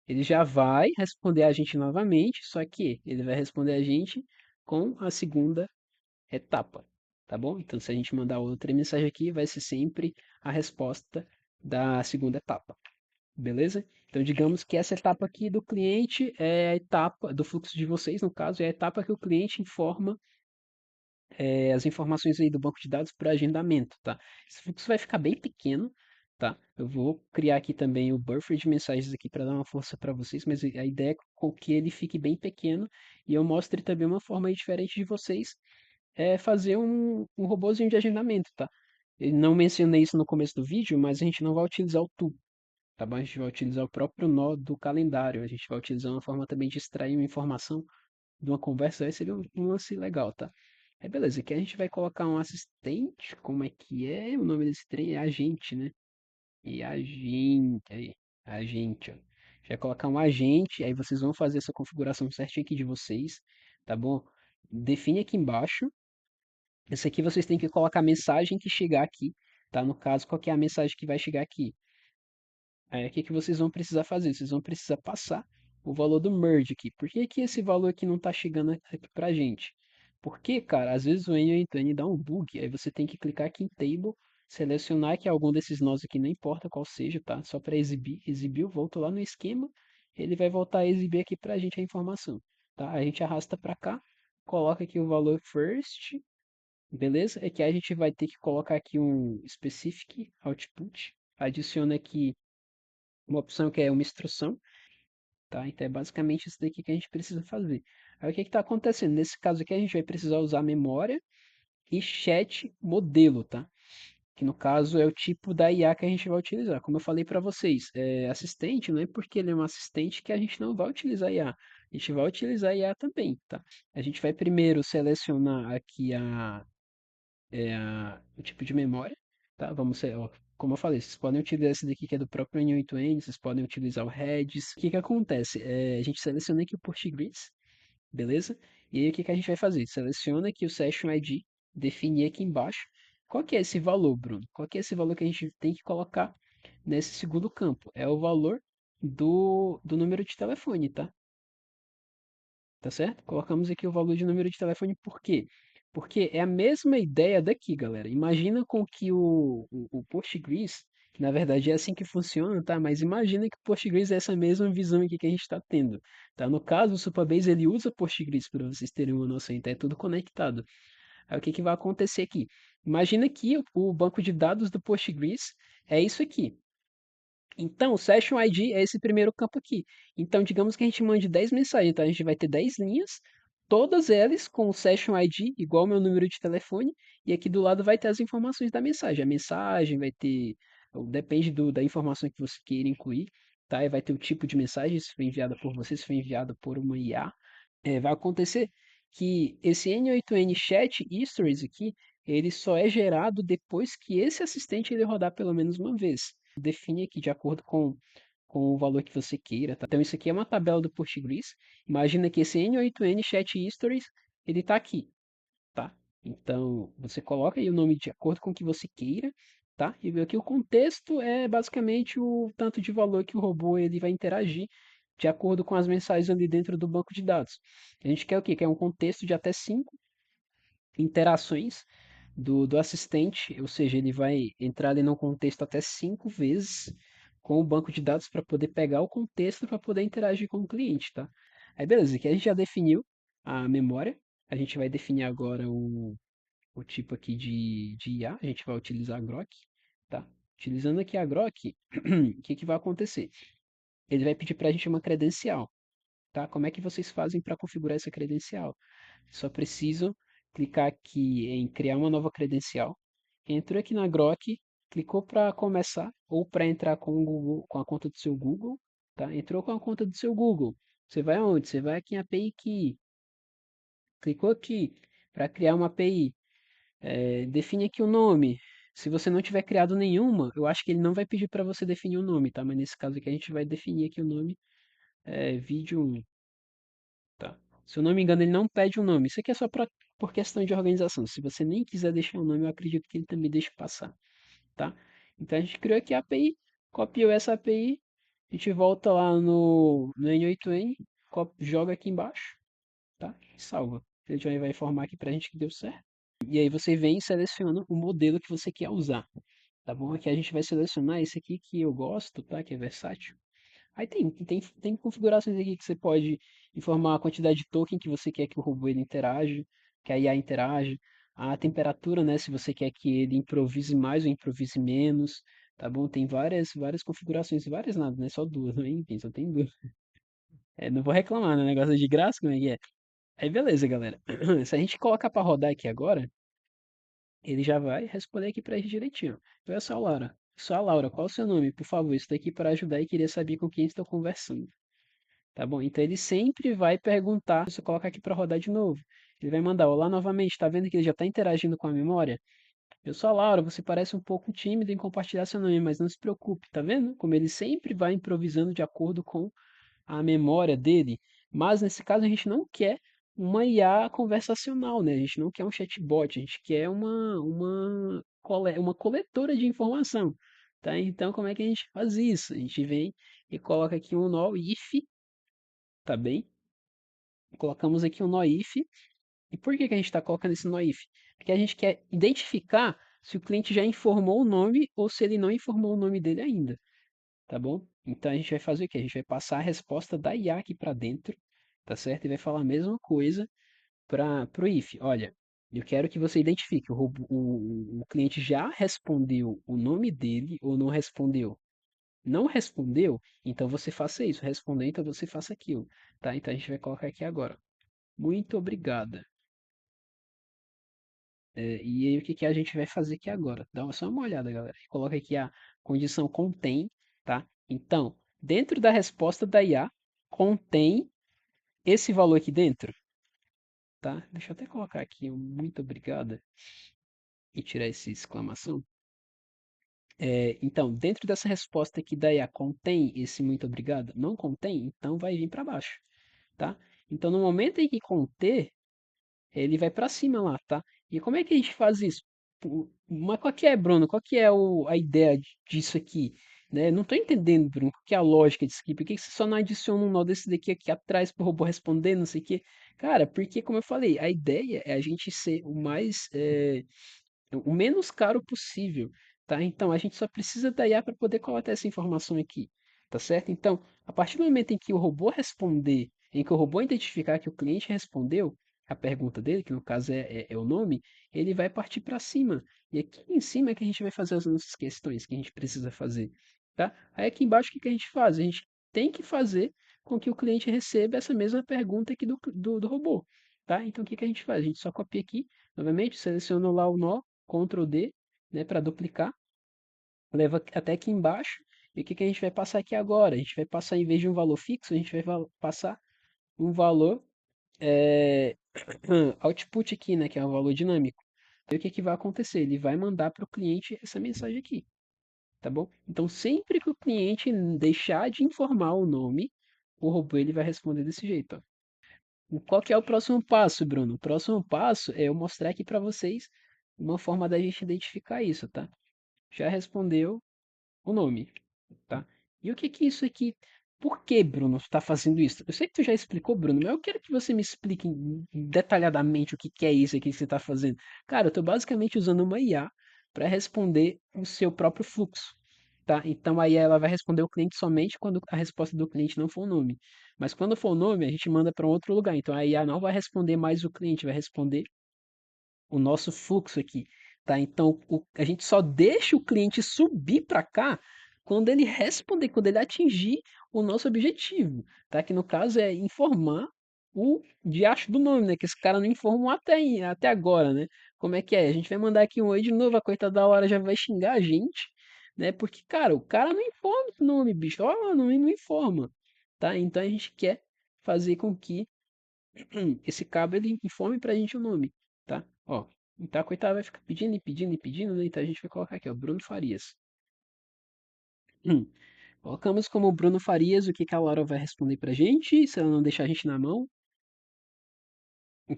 Ele já vai responder a gente novamente, só que ele vai responder a gente com a segunda etapa, tá bom? Então, se a gente mandar outra mensagem aqui, vai ser sempre a resposta da segunda etapa, beleza? Então, digamos que essa etapa aqui do cliente é a etapa do fluxo de vocês, no caso, é a etapa que o cliente informa as informações aí do banco de dados para agendamento, tá? Esse fluxo vai ficar bem pequeno, tá? Eu vou criar aqui também o buffer de mensagens aqui para dar uma força para vocês, mas a ideia é que ele fique bem pequeno e eu mostre também uma forma aí diferente de vocês fazer um robozinho de agendamento, tá? Eu não mencionei isso no começo do vídeo, mas a gente não vai utilizar o to, tá bom? A gente vai utilizar o próprio nó do calendário. A gente vai utilizar uma forma também de extrair uma informação de uma conversa. Aí seria um lance legal, tá? Aí beleza, aqui a gente vai colocar um assistente. Como é que é? O nome desse trem é agente, né? E agente, aí, agente, ó. A gente vai colocar um agente, aí vocês vão fazer essa configuração certinha aqui de vocês, tá bom? Define aqui embaixo. Esse aqui vocês têm que colocar a mensagem que chegar aqui, tá? No caso, qual que é a mensagem que vai chegar aqui? Aí, o que que vocês vão precisar fazer? Vocês vão precisar passar o valor do merge aqui. Por que que esse valor aqui não tá chegando aqui pra gente? Porque, cara, às vezes o N8N dá um bug, aí você tem que clicar aqui em Table, selecionar que algum desses nós aqui, não importa qual seja, tá? Só para exibir, exibiu, volta lá no esquema, ele vai voltar a exibir aqui pra gente a informação, tá? A gente arrasta para cá, coloca aqui o valor first, beleza? É que a gente vai ter que colocar aqui um specific output, adiciona aqui uma opção que é uma instrução, tá? Então é basicamente isso daqui que a gente precisa fazer. Aí o que está acontecendo? Nesse caso aqui a gente vai precisar usar memória e chat modelo, tá? Que no caso é o tipo da IA que a gente vai utilizar. Como eu falei para vocês, assistente não é porque ele é um assistente que a gente não vai utilizar IA. A gente vai utilizar IA também, tá? A gente vai primeiro selecionar aqui o tipo de memória, tá? Vamos ser, ó, como eu falei, vocês podem utilizar esse daqui que é do próprio N8N, vocês podem utilizar o Redis. O que que acontece? A gente seleciona aqui o Postgres, beleza? E aí o que que a gente vai fazer? Seleciona aqui o Session ID, definir aqui embaixo. Qual que é esse valor, Bruno? Qual que é esse valor que a gente tem que colocar nesse segundo campo? É o valor do número de telefone, tá? Tá certo? Colocamos aqui o valor de número de telefone, por quê? Porque é a mesma ideia daqui, galera. Imagina com que o Postgres, que na verdade é assim que funciona, tá? Mas imagina que o Postgres é essa mesma visão aqui que a gente está tendo, tá? No caso, o Supabase ele usa Postgres para vocês terem uma noção, então é tudo conectado. Aí o que que vai acontecer aqui? Imagina que o banco de dados do Postgres é isso aqui. Então, o Session ID é esse primeiro campo aqui. Então, digamos que a gente mande 10 mensagens, então a gente vai ter 10 linhas, todas elas com o Session ID igual ao meu número de telefone, e aqui do lado vai ter as informações da mensagem. A mensagem vai ter, depende da informação que você queira incluir, tá? E vai ter o tipo de mensagem, se foi enviada por você, se foi enviada por uma IA. Vai acontecer que esse N8N Chat Histories aqui, ele só é gerado depois que esse assistente ele rodar pelo menos uma vez. Define aqui de acordo com o valor que você queira, tá? Então isso aqui é uma tabela do Postgres. Imagina que esse N8N Chat Histories, ele está aqui, tá? Então você coloca aí o nome de acordo com o que você queira, tá? E aqui o contexto é basicamente o tanto de valor que o robô ele vai interagir de acordo com as mensagens ali dentro do banco de dados. A gente quer o quê? Quer um contexto de até 5 interações do assistente, ou seja, ele vai entrar ali no contexto até 5 vezes com o banco de dados para poder pegar o contexto para poder interagir com o cliente, tá? Aí beleza, aqui a gente já definiu a memória, a gente vai definir agora o tipo aqui de IA, a gente vai utilizar a Grok, tá? Utilizando aqui a Grok, o que que vai acontecer? Ele vai pedir para a gente uma credencial, tá? Como é que vocês fazem para configurar essa credencial? Só precisam clicar aqui em criar uma nova credencial. Entrou aqui na Grok, clicou para começar ou para entrar com o Google, com a conta do seu Google, tá? Entrou com a conta do seu Google. Você vai aonde? Você vai aqui em API Key. Clicou aqui para criar uma API. Define aqui o nome. Se você não tiver criado nenhuma, eu acho que ele não vai pedir para você definir o nome, tá? Mas nesse caso aqui a gente vai definir aqui o nome, vídeo 1. Tá. Se eu não me engano, ele não pede um nome. Isso aqui é só por questão de organização. Se você nem quiser deixar um nome, eu acredito que ele também deixe passar, tá? Então a gente criou aqui a API, copiou essa API, a gente volta lá no N8N, joga aqui embaixo, tá? E salva. Ele já vai informar aqui pra gente que deu certo. E aí você vem e seleciona o modelo que você quer usar, tá bom? Aqui a gente vai selecionar esse aqui que eu gosto, tá? Que é versátil. Aí tem configurações aqui que você pode informar a quantidade de token que você quer que o robô ele interage, que a IA interage, a temperatura, né, se você quer que ele improvise mais ou improvise menos, tá bom? Tem várias configurações, várias nada, né? Só duas, né? Enfim, só tem duas. Não vou reclamar, né? Negócio de graça, como é que é? Aí beleza, galera. Se a gente colocar para rodar aqui agora, ele já vai responder aqui pra gente direitinho. Então é só, Laura. Só, Laura, qual o seu nome? Por favor, estou aqui para ajudar e queria saber com quem estou conversando. Tá bom? Então ele sempre vai perguntar, se você colocar aqui para rodar de novo. Ele vai mandar olá novamente, tá vendo que ele já está interagindo com a memória? Eu sou a Laura, você parece um pouco tímido em compartilhar seu nome, mas não se preocupe, tá vendo? Como ele sempre vai improvisando de acordo com a memória dele. Mas nesse caso a gente não quer uma IA conversacional, né? A gente não quer um chatbot, a gente quer uma coletora de informação, tá? Então como é que a gente faz isso? A gente vem e coloca aqui um nó if, tá bem? Colocamos aqui um NoIF. E por que que a gente está colocando esse NoIF? Porque a gente quer identificar se o cliente já informou o nome ou se ele não informou o nome dele ainda, tá bom? Então a gente vai fazer o quê? A gente vai passar a resposta da IA aqui para dentro, tá certo? E vai falar a mesma coisa para o if. Olha, eu quero que você identifique o cliente já respondeu o nome dele ou não respondeu. Não respondeu? Então você faça isso. Respondeu, então você faça aquilo, tá? Então a gente vai colocar aqui agora. Muito obrigada. E aí, o que que a gente vai fazer aqui agora? Só uma olhada, galera. Coloca aqui a condição contém, tá? Então, dentro da resposta da IA, contém esse valor aqui dentro, tá? Deixa eu até colocar aqui um muito obrigada e tirar essa exclamação. Então, dentro dessa resposta aqui da IA, contém esse muito obrigado? Não contém? Então vai vir para baixo, tá? Então, no momento em que conter, ele vai para cima lá, tá? E como é que a gente faz isso? Mas qual que é, Bruno? Qual que é a ideia disso aqui? Né? Não tô entendendo, Bruno, qual que é a lógica disso aqui? Por que que você só não adiciona um nó desse daqui aqui atrás pro robô responder, não sei o quê? Cara, porque, como eu falei, a ideia é a gente ser o menos caro possível, tá? Então a gente só precisa da IA para poder coletar essa informação aqui, tá certo? Então, a partir do momento em que o robô responder, em que o robô identificar que o cliente respondeu a pergunta dele, que no caso é o nome, ele vai partir para cima. E aqui em cima é que a gente vai fazer as nossas questões que a gente precisa fazer, tá? Aí aqui embaixo o que que a gente faz? A gente tem que fazer com que o cliente receba essa mesma pergunta aqui do robô, tá? Então o que que a gente faz? A gente só copia aqui, novamente, seleciona lá o nó, Ctrl D, né, para duplicar, leva até aqui embaixo. E o que que a gente vai passar aqui agora? A gente vai passar, em vez de um valor fixo, a gente vai passar um valor output aqui, né, que é um valor dinâmico. E o que que vai acontecer? Ele vai mandar para o cliente essa mensagem aqui, tá bom? Então, sempre que o cliente deixar de informar o nome, o robô ele vai responder desse jeito, ó. Qual que é o próximo passo, Bruno? O próximo passo é eu mostrar aqui para vocês uma forma da gente identificar isso, tá? Já respondeu o nome, tá? E o que que isso aqui Por que, Bruno, tu tá fazendo isso? Eu sei que tu já explicou, Bruno, mas eu quero que você me explique detalhadamente o que que é isso aqui que você tá fazendo. Cara, eu tô basicamente usando uma IA para responder o seu próprio fluxo, tá? Então a IA ela vai responder o cliente somente quando a resposta do cliente não for o nome. Mas quando for o nome, a gente manda para um outro lugar. Então a IA não vai responder mais o cliente, vai responder o nosso fluxo aqui, tá? Então, a gente só deixa o cliente subir para cá quando ele responder, quando ele atingir o nosso objetivo, tá? Que no caso é informar o diacho do nome, né? Que esse cara não informou até agora, né? Como é que é? A gente vai mandar aqui um oi de novo, a coitada da hora já vai xingar a gente, né? Porque, cara, o cara não informa o nome, bicho. Ó, não informa, tá? Então a gente quer fazer com que esse cabo ele informe pra gente o nome, tá? Ó, então a coitada vai ficar pedindo e pedindo e pedindo, né? Então a gente vai colocar aqui, ó, Bruno Farias. Hum. Colocamos como Bruno Farias o que que a Laura vai responder pra gente, se ela não deixar a gente na mão.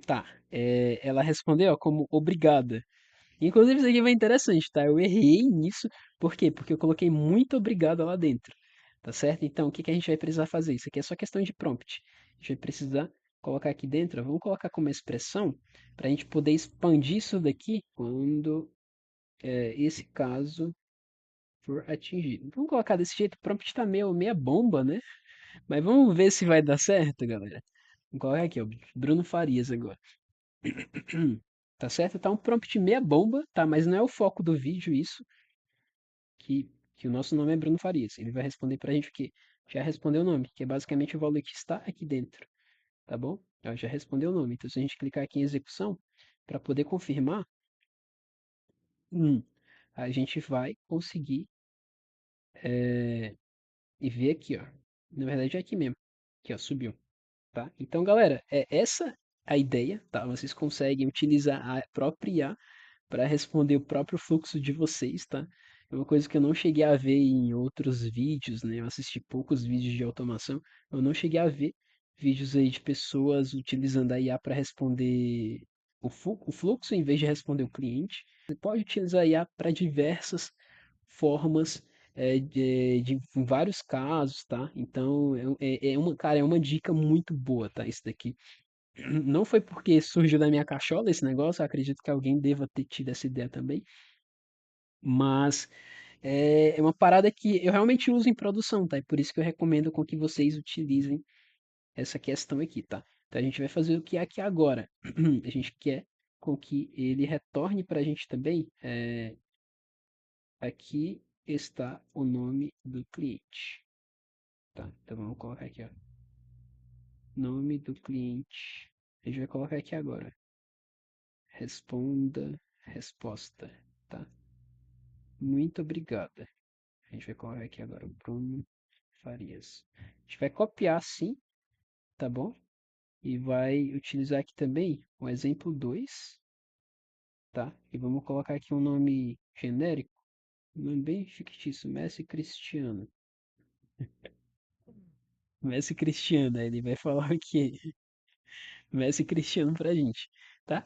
Tá, ela respondeu, ó, como obrigada. Inclusive isso aqui vai interessante, tá? Eu errei nisso, por quê? Porque eu coloquei muito obrigado lá dentro, tá certo? Então o que que a gente vai precisar fazer? Isso aqui é só questão de prompt. A gente vai precisar colocar aqui dentro, ó, vamos colocar como expressão, para a gente poder expandir isso daqui quando esse caso for atingido. Vamos colocar desse jeito, o prompt está meia bomba, né? Mas vamos ver se vai dar certo, galera. Vamos colocar aqui, ó, Bruno Farias agora. Tá certo? Tá um prompt meia bomba, tá? Mas não é o foco do vídeo isso, que, que o nosso nome é Bruno Farias. Ele vai responder pra gente o quê? Já respondeu o nome, que é basicamente o valor que está aqui dentro, tá bom? Ó, já respondeu o nome. Então, se a gente clicar aqui em execução, para poder confirmar, a gente vai conseguir e ver aqui, ó. Na verdade é aqui mesmo. Aqui, ó, subiu, tá? Então, galera, é essa a ideia, tá? Vocês conseguem utilizar a própria IA para responder o próprio fluxo de vocês, tá? É uma coisa que eu não cheguei a ver em outros vídeos, né? Eu assisti poucos vídeos de automação, eu não cheguei a ver vídeos aí de pessoas utilizando a IA para responder o fluxo em vez de responder o cliente. Você pode utilizar a IA para diversas formas, em vários casos, tá? Então, cara, é uma dica muito boa, tá? Isso daqui. Não foi porque surgiu da minha cachola esse negócio, eu acredito que alguém deva ter tido essa ideia também, mas é uma parada que eu realmente uso em produção, tá? E por isso que eu recomendo com que vocês utilizem essa questão aqui, tá? Então a gente vai fazer o que é aqui agora. A gente quer com que ele retorne para a gente também. Aqui está o nome do cliente, tá? Então vamos colocar aqui, ó, nome do cliente. A gente vai colocar aqui agora. Responda, resposta, tá? Muito obrigada. A gente vai colocar aqui agora, Bruno Farias. A gente vai copiar sim, tá bom? E vai utilizar aqui também o exemplo 2, tá? E vamos colocar aqui um nome genérico, um nome bem fictício, Messi Cristiano. Messi Cristiano, aí ele vai falar o quê? Messi Cristiano pra gente, tá?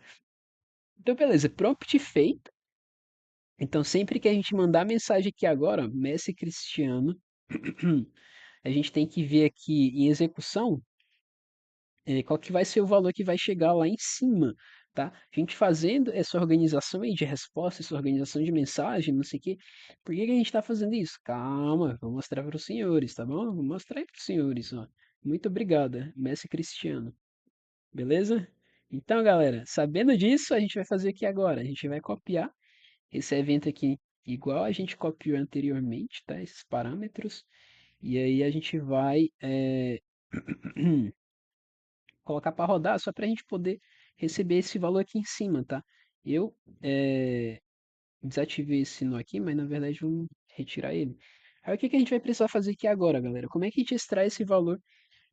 Então, beleza, prompt feito. Então, sempre que a gente mandar mensagem aqui agora, ó, Messi Cristiano, a gente tem que ver aqui em execução qual que vai ser o valor que vai chegar lá em cima, tá? A gente fazendo essa organização aí de resposta, essa organização de mensagem, não sei o quê. Por que que a gente está fazendo isso? Calma, vou mostrar para os senhores, tá bom? Vou mostrar aí para os senhores, ó. Muito obrigada, Messi Cristiano. Beleza? Então, galera, sabendo disso, a gente vai fazer aqui agora. A gente vai copiar esse evento aqui igual a gente copiou anteriormente, tá? Esses parâmetros. E aí a gente vai colocar para rodar só para a gente poder receber esse valor aqui em cima, tá? Eu desativei esse nó aqui, mas na verdade vamos retirar ele. Aí o que que a gente vai precisar fazer aqui agora, galera? Como é que a gente extrai esse valor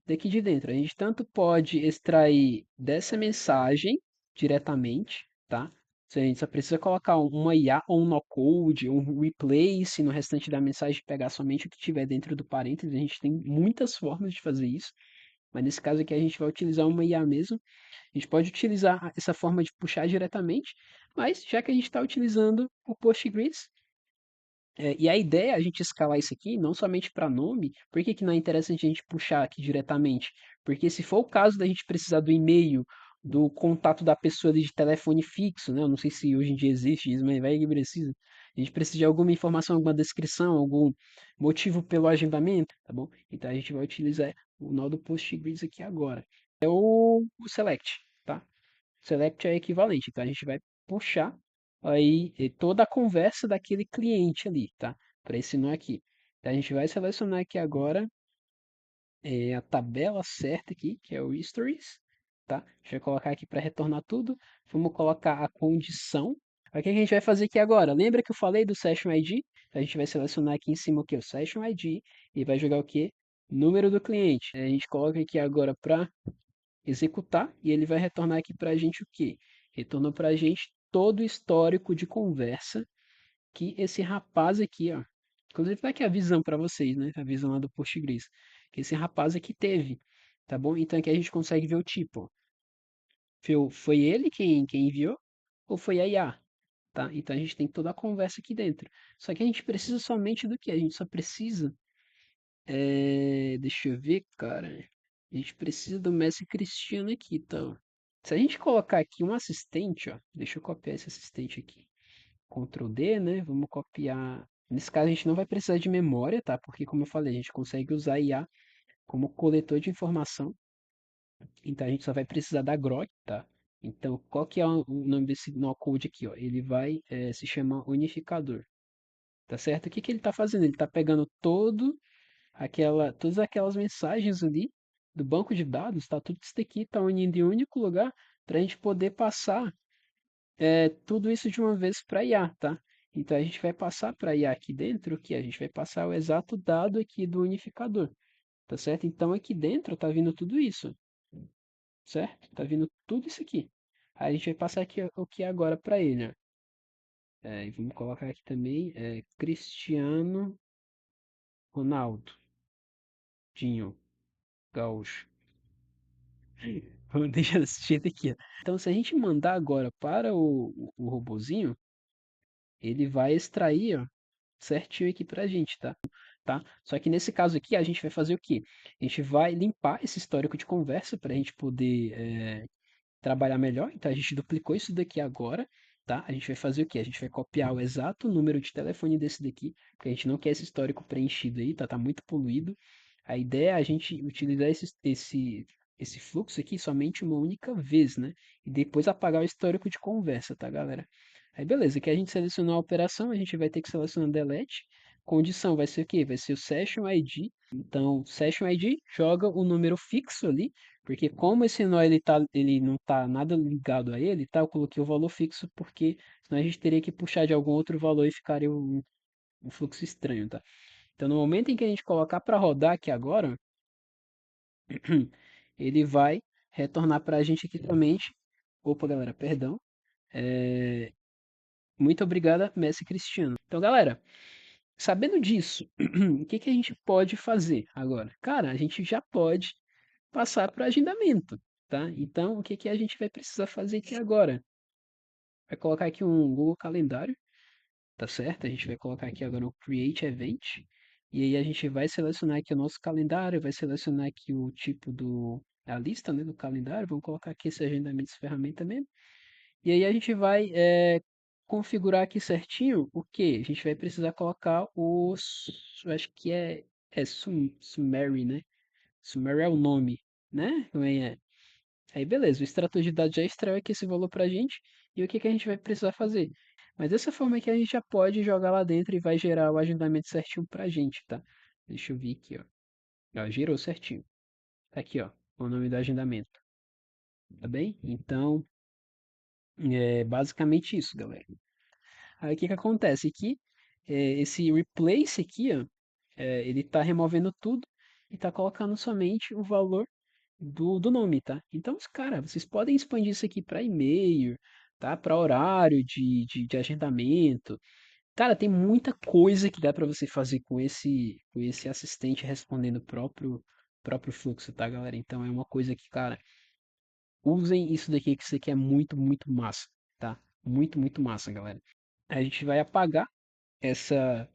daqui de dentro? A gente tanto pode extrair dessa mensagem diretamente, tá? A gente só precisa colocar uma IA ou um no-code, um replace no restante da mensagem, pegar somente o que tiver dentro do parênteses. A gente tem muitas formas de fazer isso, mas nesse caso aqui a gente vai utilizar uma IA mesmo. A gente pode utilizar essa forma de puxar diretamente, mas já que a gente está utilizando o Postgres, E a ideia é a gente escalar isso aqui não somente para nome, por que que não é interessante a gente puxar aqui diretamente? Porque se for o caso da gente precisar do e-mail, do contato da pessoa ali de telefone fixo, né? Eu não sei se hoje em dia existe isso, mas vai que precisa. A gente precisa de alguma informação, alguma descrição, algum motivo pelo agendamento, tá bom? Então a gente vai utilizar o nó do Postgres aqui agora. É o select, tá? Select é equivalente, então a gente vai puxar aí toda a conversa daquele cliente ali, tá? Para esse nó aqui. Então, a gente vai selecionar aqui agora a tabela certa aqui, que é o histories, tá? A gente vai colocar aqui para retornar tudo. Vamos colocar a condição. Aí, o que a gente vai fazer aqui agora? Lembra que eu falei do Session ID? Então, a gente vai selecionar aqui em cima o que? O Session ID e vai jogar o que? Número do cliente. A gente coloca aqui agora para executar e ele vai retornar aqui para a gente o quê? Retornou para a gente todo o histórico de conversa que esse rapaz aqui, ó. Inclusive tá aqui a visão para vocês, né? A visão lá do Postgres. Que esse rapaz aqui teve, tá bom? Então aqui a gente consegue ver o tipo. Foi ele quem enviou ou foi a IA? Tá? Então a gente tem toda a conversa aqui dentro. Só que a gente precisa somente do que? A gente só precisa deixa eu ver, cara. A gente precisa do Messi Cristiano aqui, então. Se a gente colocar aqui um assistente, ó. Deixa eu copiar esse assistente aqui. Ctrl D, né? Vamos copiar. Nesse caso a gente não vai precisar de memória, tá? Porque como eu falei, a gente consegue usar IA como coletor de informação. Então a gente só vai precisar da Grok, tá? Então, qual que é o nome desse nó code aqui, ó? Ele vai se chamar unificador, tá certo? O que que ele tá fazendo? Ele tá pegando todas aquelas mensagens ali do banco de dados, tá? Tudo isso daqui tá unindo em um único lugar para a gente poder passar tudo isso de uma vez para IA, tá? Então a gente vai passar para IA aqui dentro, que a gente vai passar o exato dado aqui do unificador, tá certo? Então aqui dentro tá vindo tudo isso, certo? Tá vindo tudo isso aqui. Aí a gente vai passar aqui o que é agora para ele, ó. E vamos colocar aqui também Cristiano Ronaldo, Dinho, Gaúcho. Vamos deixar desse jeito aqui, ó. Então, se a gente mandar agora para o robozinho, ele vai extrair, ó, certinho aqui pra gente, tá? Só que nesse caso aqui, a gente vai fazer o quê? A gente vai limpar esse histórico de conversa para a gente poder trabalhar melhor. Então, a gente duplicou isso daqui agora, tá? A gente vai fazer o quê? A gente vai copiar o exato número de telefone desse daqui, porque a gente não quer esse histórico preenchido aí, tá? Tá muito poluído. A ideia é a gente utilizar esse fluxo aqui somente uma única vez, né? E depois apagar o histórico de conversa, tá, galera? Aí beleza, aqui a gente selecionou a operação, a gente vai ter que selecionar delete. Condição vai ser o quê? Vai ser o session ID. Então, session ID joga o número fixo ali, porque como esse nó ele não tá nada ligado a ele, tá? Eu coloquei o valor fixo porque senão a gente teria que puxar de algum outro valor e ficaria um fluxo estranho, tá? Então, no momento em que a gente colocar para rodar aqui agora, ele vai retornar para a gente aqui somente. Opa, galera, perdão. É, Muito obrigada, Messi Cristiano. Então, galera, sabendo disso, o que que a gente pode fazer agora? Cara, a gente já pode passar para agendamento, tá? Então, o que que a gente vai precisar fazer aqui agora? Vai colocar aqui um Google Calendário, tá certo? A gente vai colocar aqui agora o Create Event. E aí a gente vai selecionar aqui o nosso calendário, vai selecionar aqui o tipo a lista, né, do calendário. Vamos colocar aqui esse agendamento, essa ferramenta mesmo. E aí a gente vai configurar aqui certinho o que? A gente vai precisar colocar eu acho que Summary, né? Summary é o nome, né? Como é? Aí beleza, o extrator de dados já extraiu aqui esse valor pra gente. E o que que a gente vai precisar fazer? Mas dessa forma aqui a gente já pode jogar lá dentro e vai gerar o agendamento certinho pra gente, tá? Deixa eu vir aqui, ó. Ó, gerou certinho. Tá aqui, ó, o nome do agendamento. Tá bem? Então, é basicamente isso, galera. Aí o que que acontece aqui? Esse replace aqui, ó, ele está removendo tudo e está colocando somente o valor do nome, tá? Então, cara, vocês podem expandir isso aqui para e-mail, tá? Para horário de agendamento. Cara, tem muita coisa que dá para você fazer com esse assistente respondendo o próprio fluxo, tá, galera? Então é uma coisa que, cara, usem isso daqui que isso aqui é muito, muito massa, tá? Muito, muito massa, galera. A gente vai apagar. essa,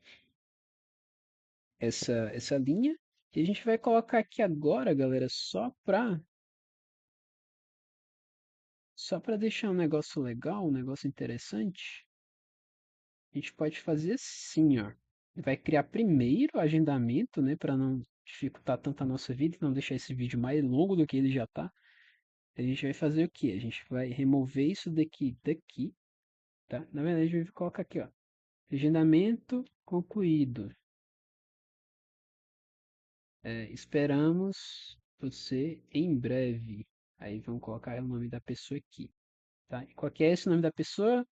essa linha. E a gente vai colocar aqui agora, galera, só para deixar um negócio legal, um negócio interessante. A gente pode fazer assim, ó. Vai criar primeiro o agendamento, né, para não dificultar tanto a nossa vida e não deixar esse vídeo mais longo do que ele já tá. A gente vai fazer o quê? A gente vai remover isso daqui, tá? Na verdade, a gente vai colocar aqui, ó. Agendamento concluído. Esperamos você em breve. Aí vamos colocar o nome da pessoa aqui, tá? E qual que é esse nome da pessoa?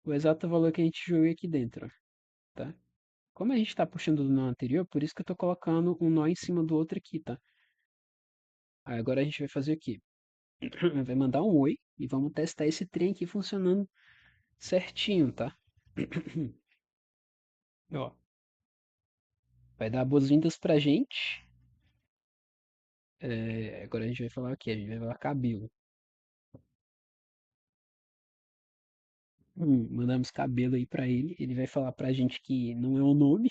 O exato valor que a gente jogou aqui dentro, tá? Como a gente está puxando do nó anterior, por isso que eu estou colocando um nó em cima do outro aqui, tá? Aí agora a gente vai fazer o quê? Vai mandar um oi e vamos testar esse trem aqui funcionando certinho, tá? Ó, vai dar boas-vindas pra gente. Agora a gente vai falar o quê? A gente vai falar cabelo. Mandamos cabelo aí pra ele. Ele vai falar pra gente que não é um nome,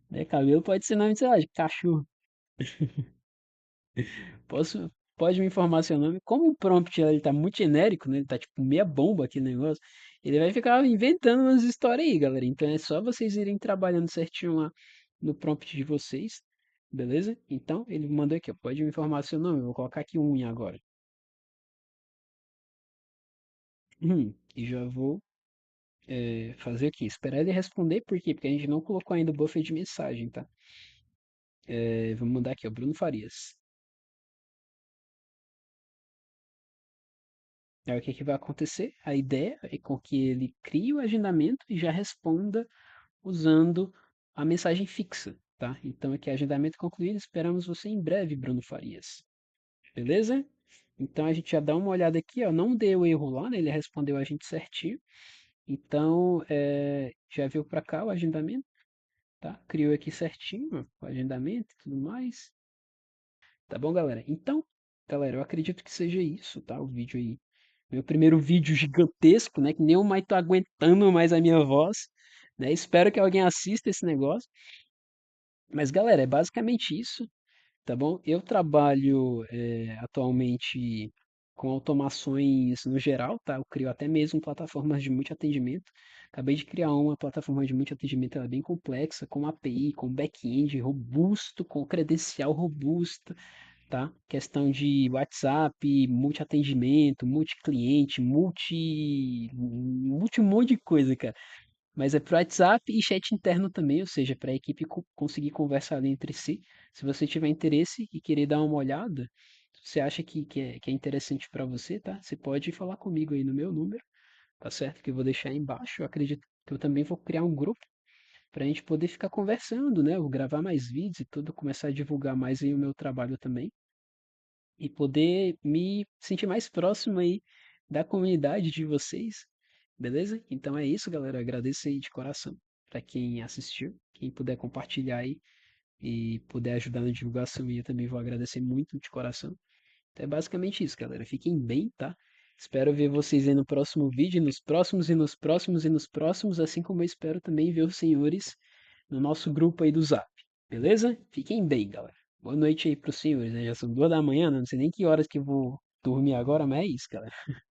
né? Cabelo pode ser nome, sei lá, de cachorro. Pode me informar seu nome? Como o prompt ele tá muito genérico, né? Ele tá tipo meia bomba aquele negócio. Ele vai ficar inventando umas histórias aí, galera. Então é só vocês irem trabalhando certinho lá no prompt de vocês, beleza? Então ele mandou aqui, ó, pode me informar seu nome? Eu vou colocar aqui unha agora. E já vou fazer aqui. Esperar ele responder, por quê? Porque a gente não colocou ainda o buffer de mensagem, tá? Vamos mandar aqui, ó, Bruno Farias. Aí o que que vai acontecer? A ideia é com que ele crie o agendamento e já responda usando a mensagem fixa, tá? Então aqui agendamento concluído, esperamos você em breve, Bruno Farias. Beleza? Então a gente já dá uma olhada aqui, ó, não deu erro lá, né? Ele respondeu a gente certinho. Então já veio para cá o agendamento, tá? Criou aqui certinho, ó, o agendamento e tudo mais. Tá bom, galera? Então, galera, eu acredito que seja isso, tá? O vídeo aí. Meu primeiro vídeo gigantesco, né? Que nem eu mais tô aguentando mais a minha voz, né? Espero que alguém assista esse negócio. Mas, galera, é basicamente isso, tá bom? Eu trabalho atualmente com automações no geral, tá? Eu crio até mesmo plataformas de multi-atendimento. Acabei de criar uma plataforma de multi-atendimento, ela é bem complexa, com API, com back-end robusto, com credencial robusto, tá? Questão de WhatsApp, multi-atendimento, multi-cliente, multi um monte de coisa, cara. Mas é pro WhatsApp e chat interno também, ou seja, para a equipe conseguir conversar ali entre si. Se você tiver interesse e querer dar uma olhada, se você acha que é interessante para você, tá? Você pode falar comigo aí no meu número, tá certo? Que eu vou deixar aí embaixo. Eu acredito que eu também vou criar um grupo para a gente poder ficar conversando, né? Eu vou gravar mais vídeos e tudo, começar a divulgar mais aí o meu trabalho também e poder me sentir mais próximo aí da comunidade de vocês, beleza? Então é isso, galera. Eu agradeço aí de coração para quem assistiu, quem puder compartilhar aí e puder ajudar na divulgação, e eu também vou agradecer muito de coração. Então é basicamente isso, galera. Fiquem bem, tá? Espero ver vocês aí no próximo vídeo, nos próximos e nos próximos e nos próximos, assim como eu espero também ver os senhores no nosso grupo aí do Zap. Beleza? Fiquem bem, galera. Boa noite aí pros senhores, né? Já são 2 da manhã, né? Não sei nem que horas que eu vou dormir agora, mas é isso, galera.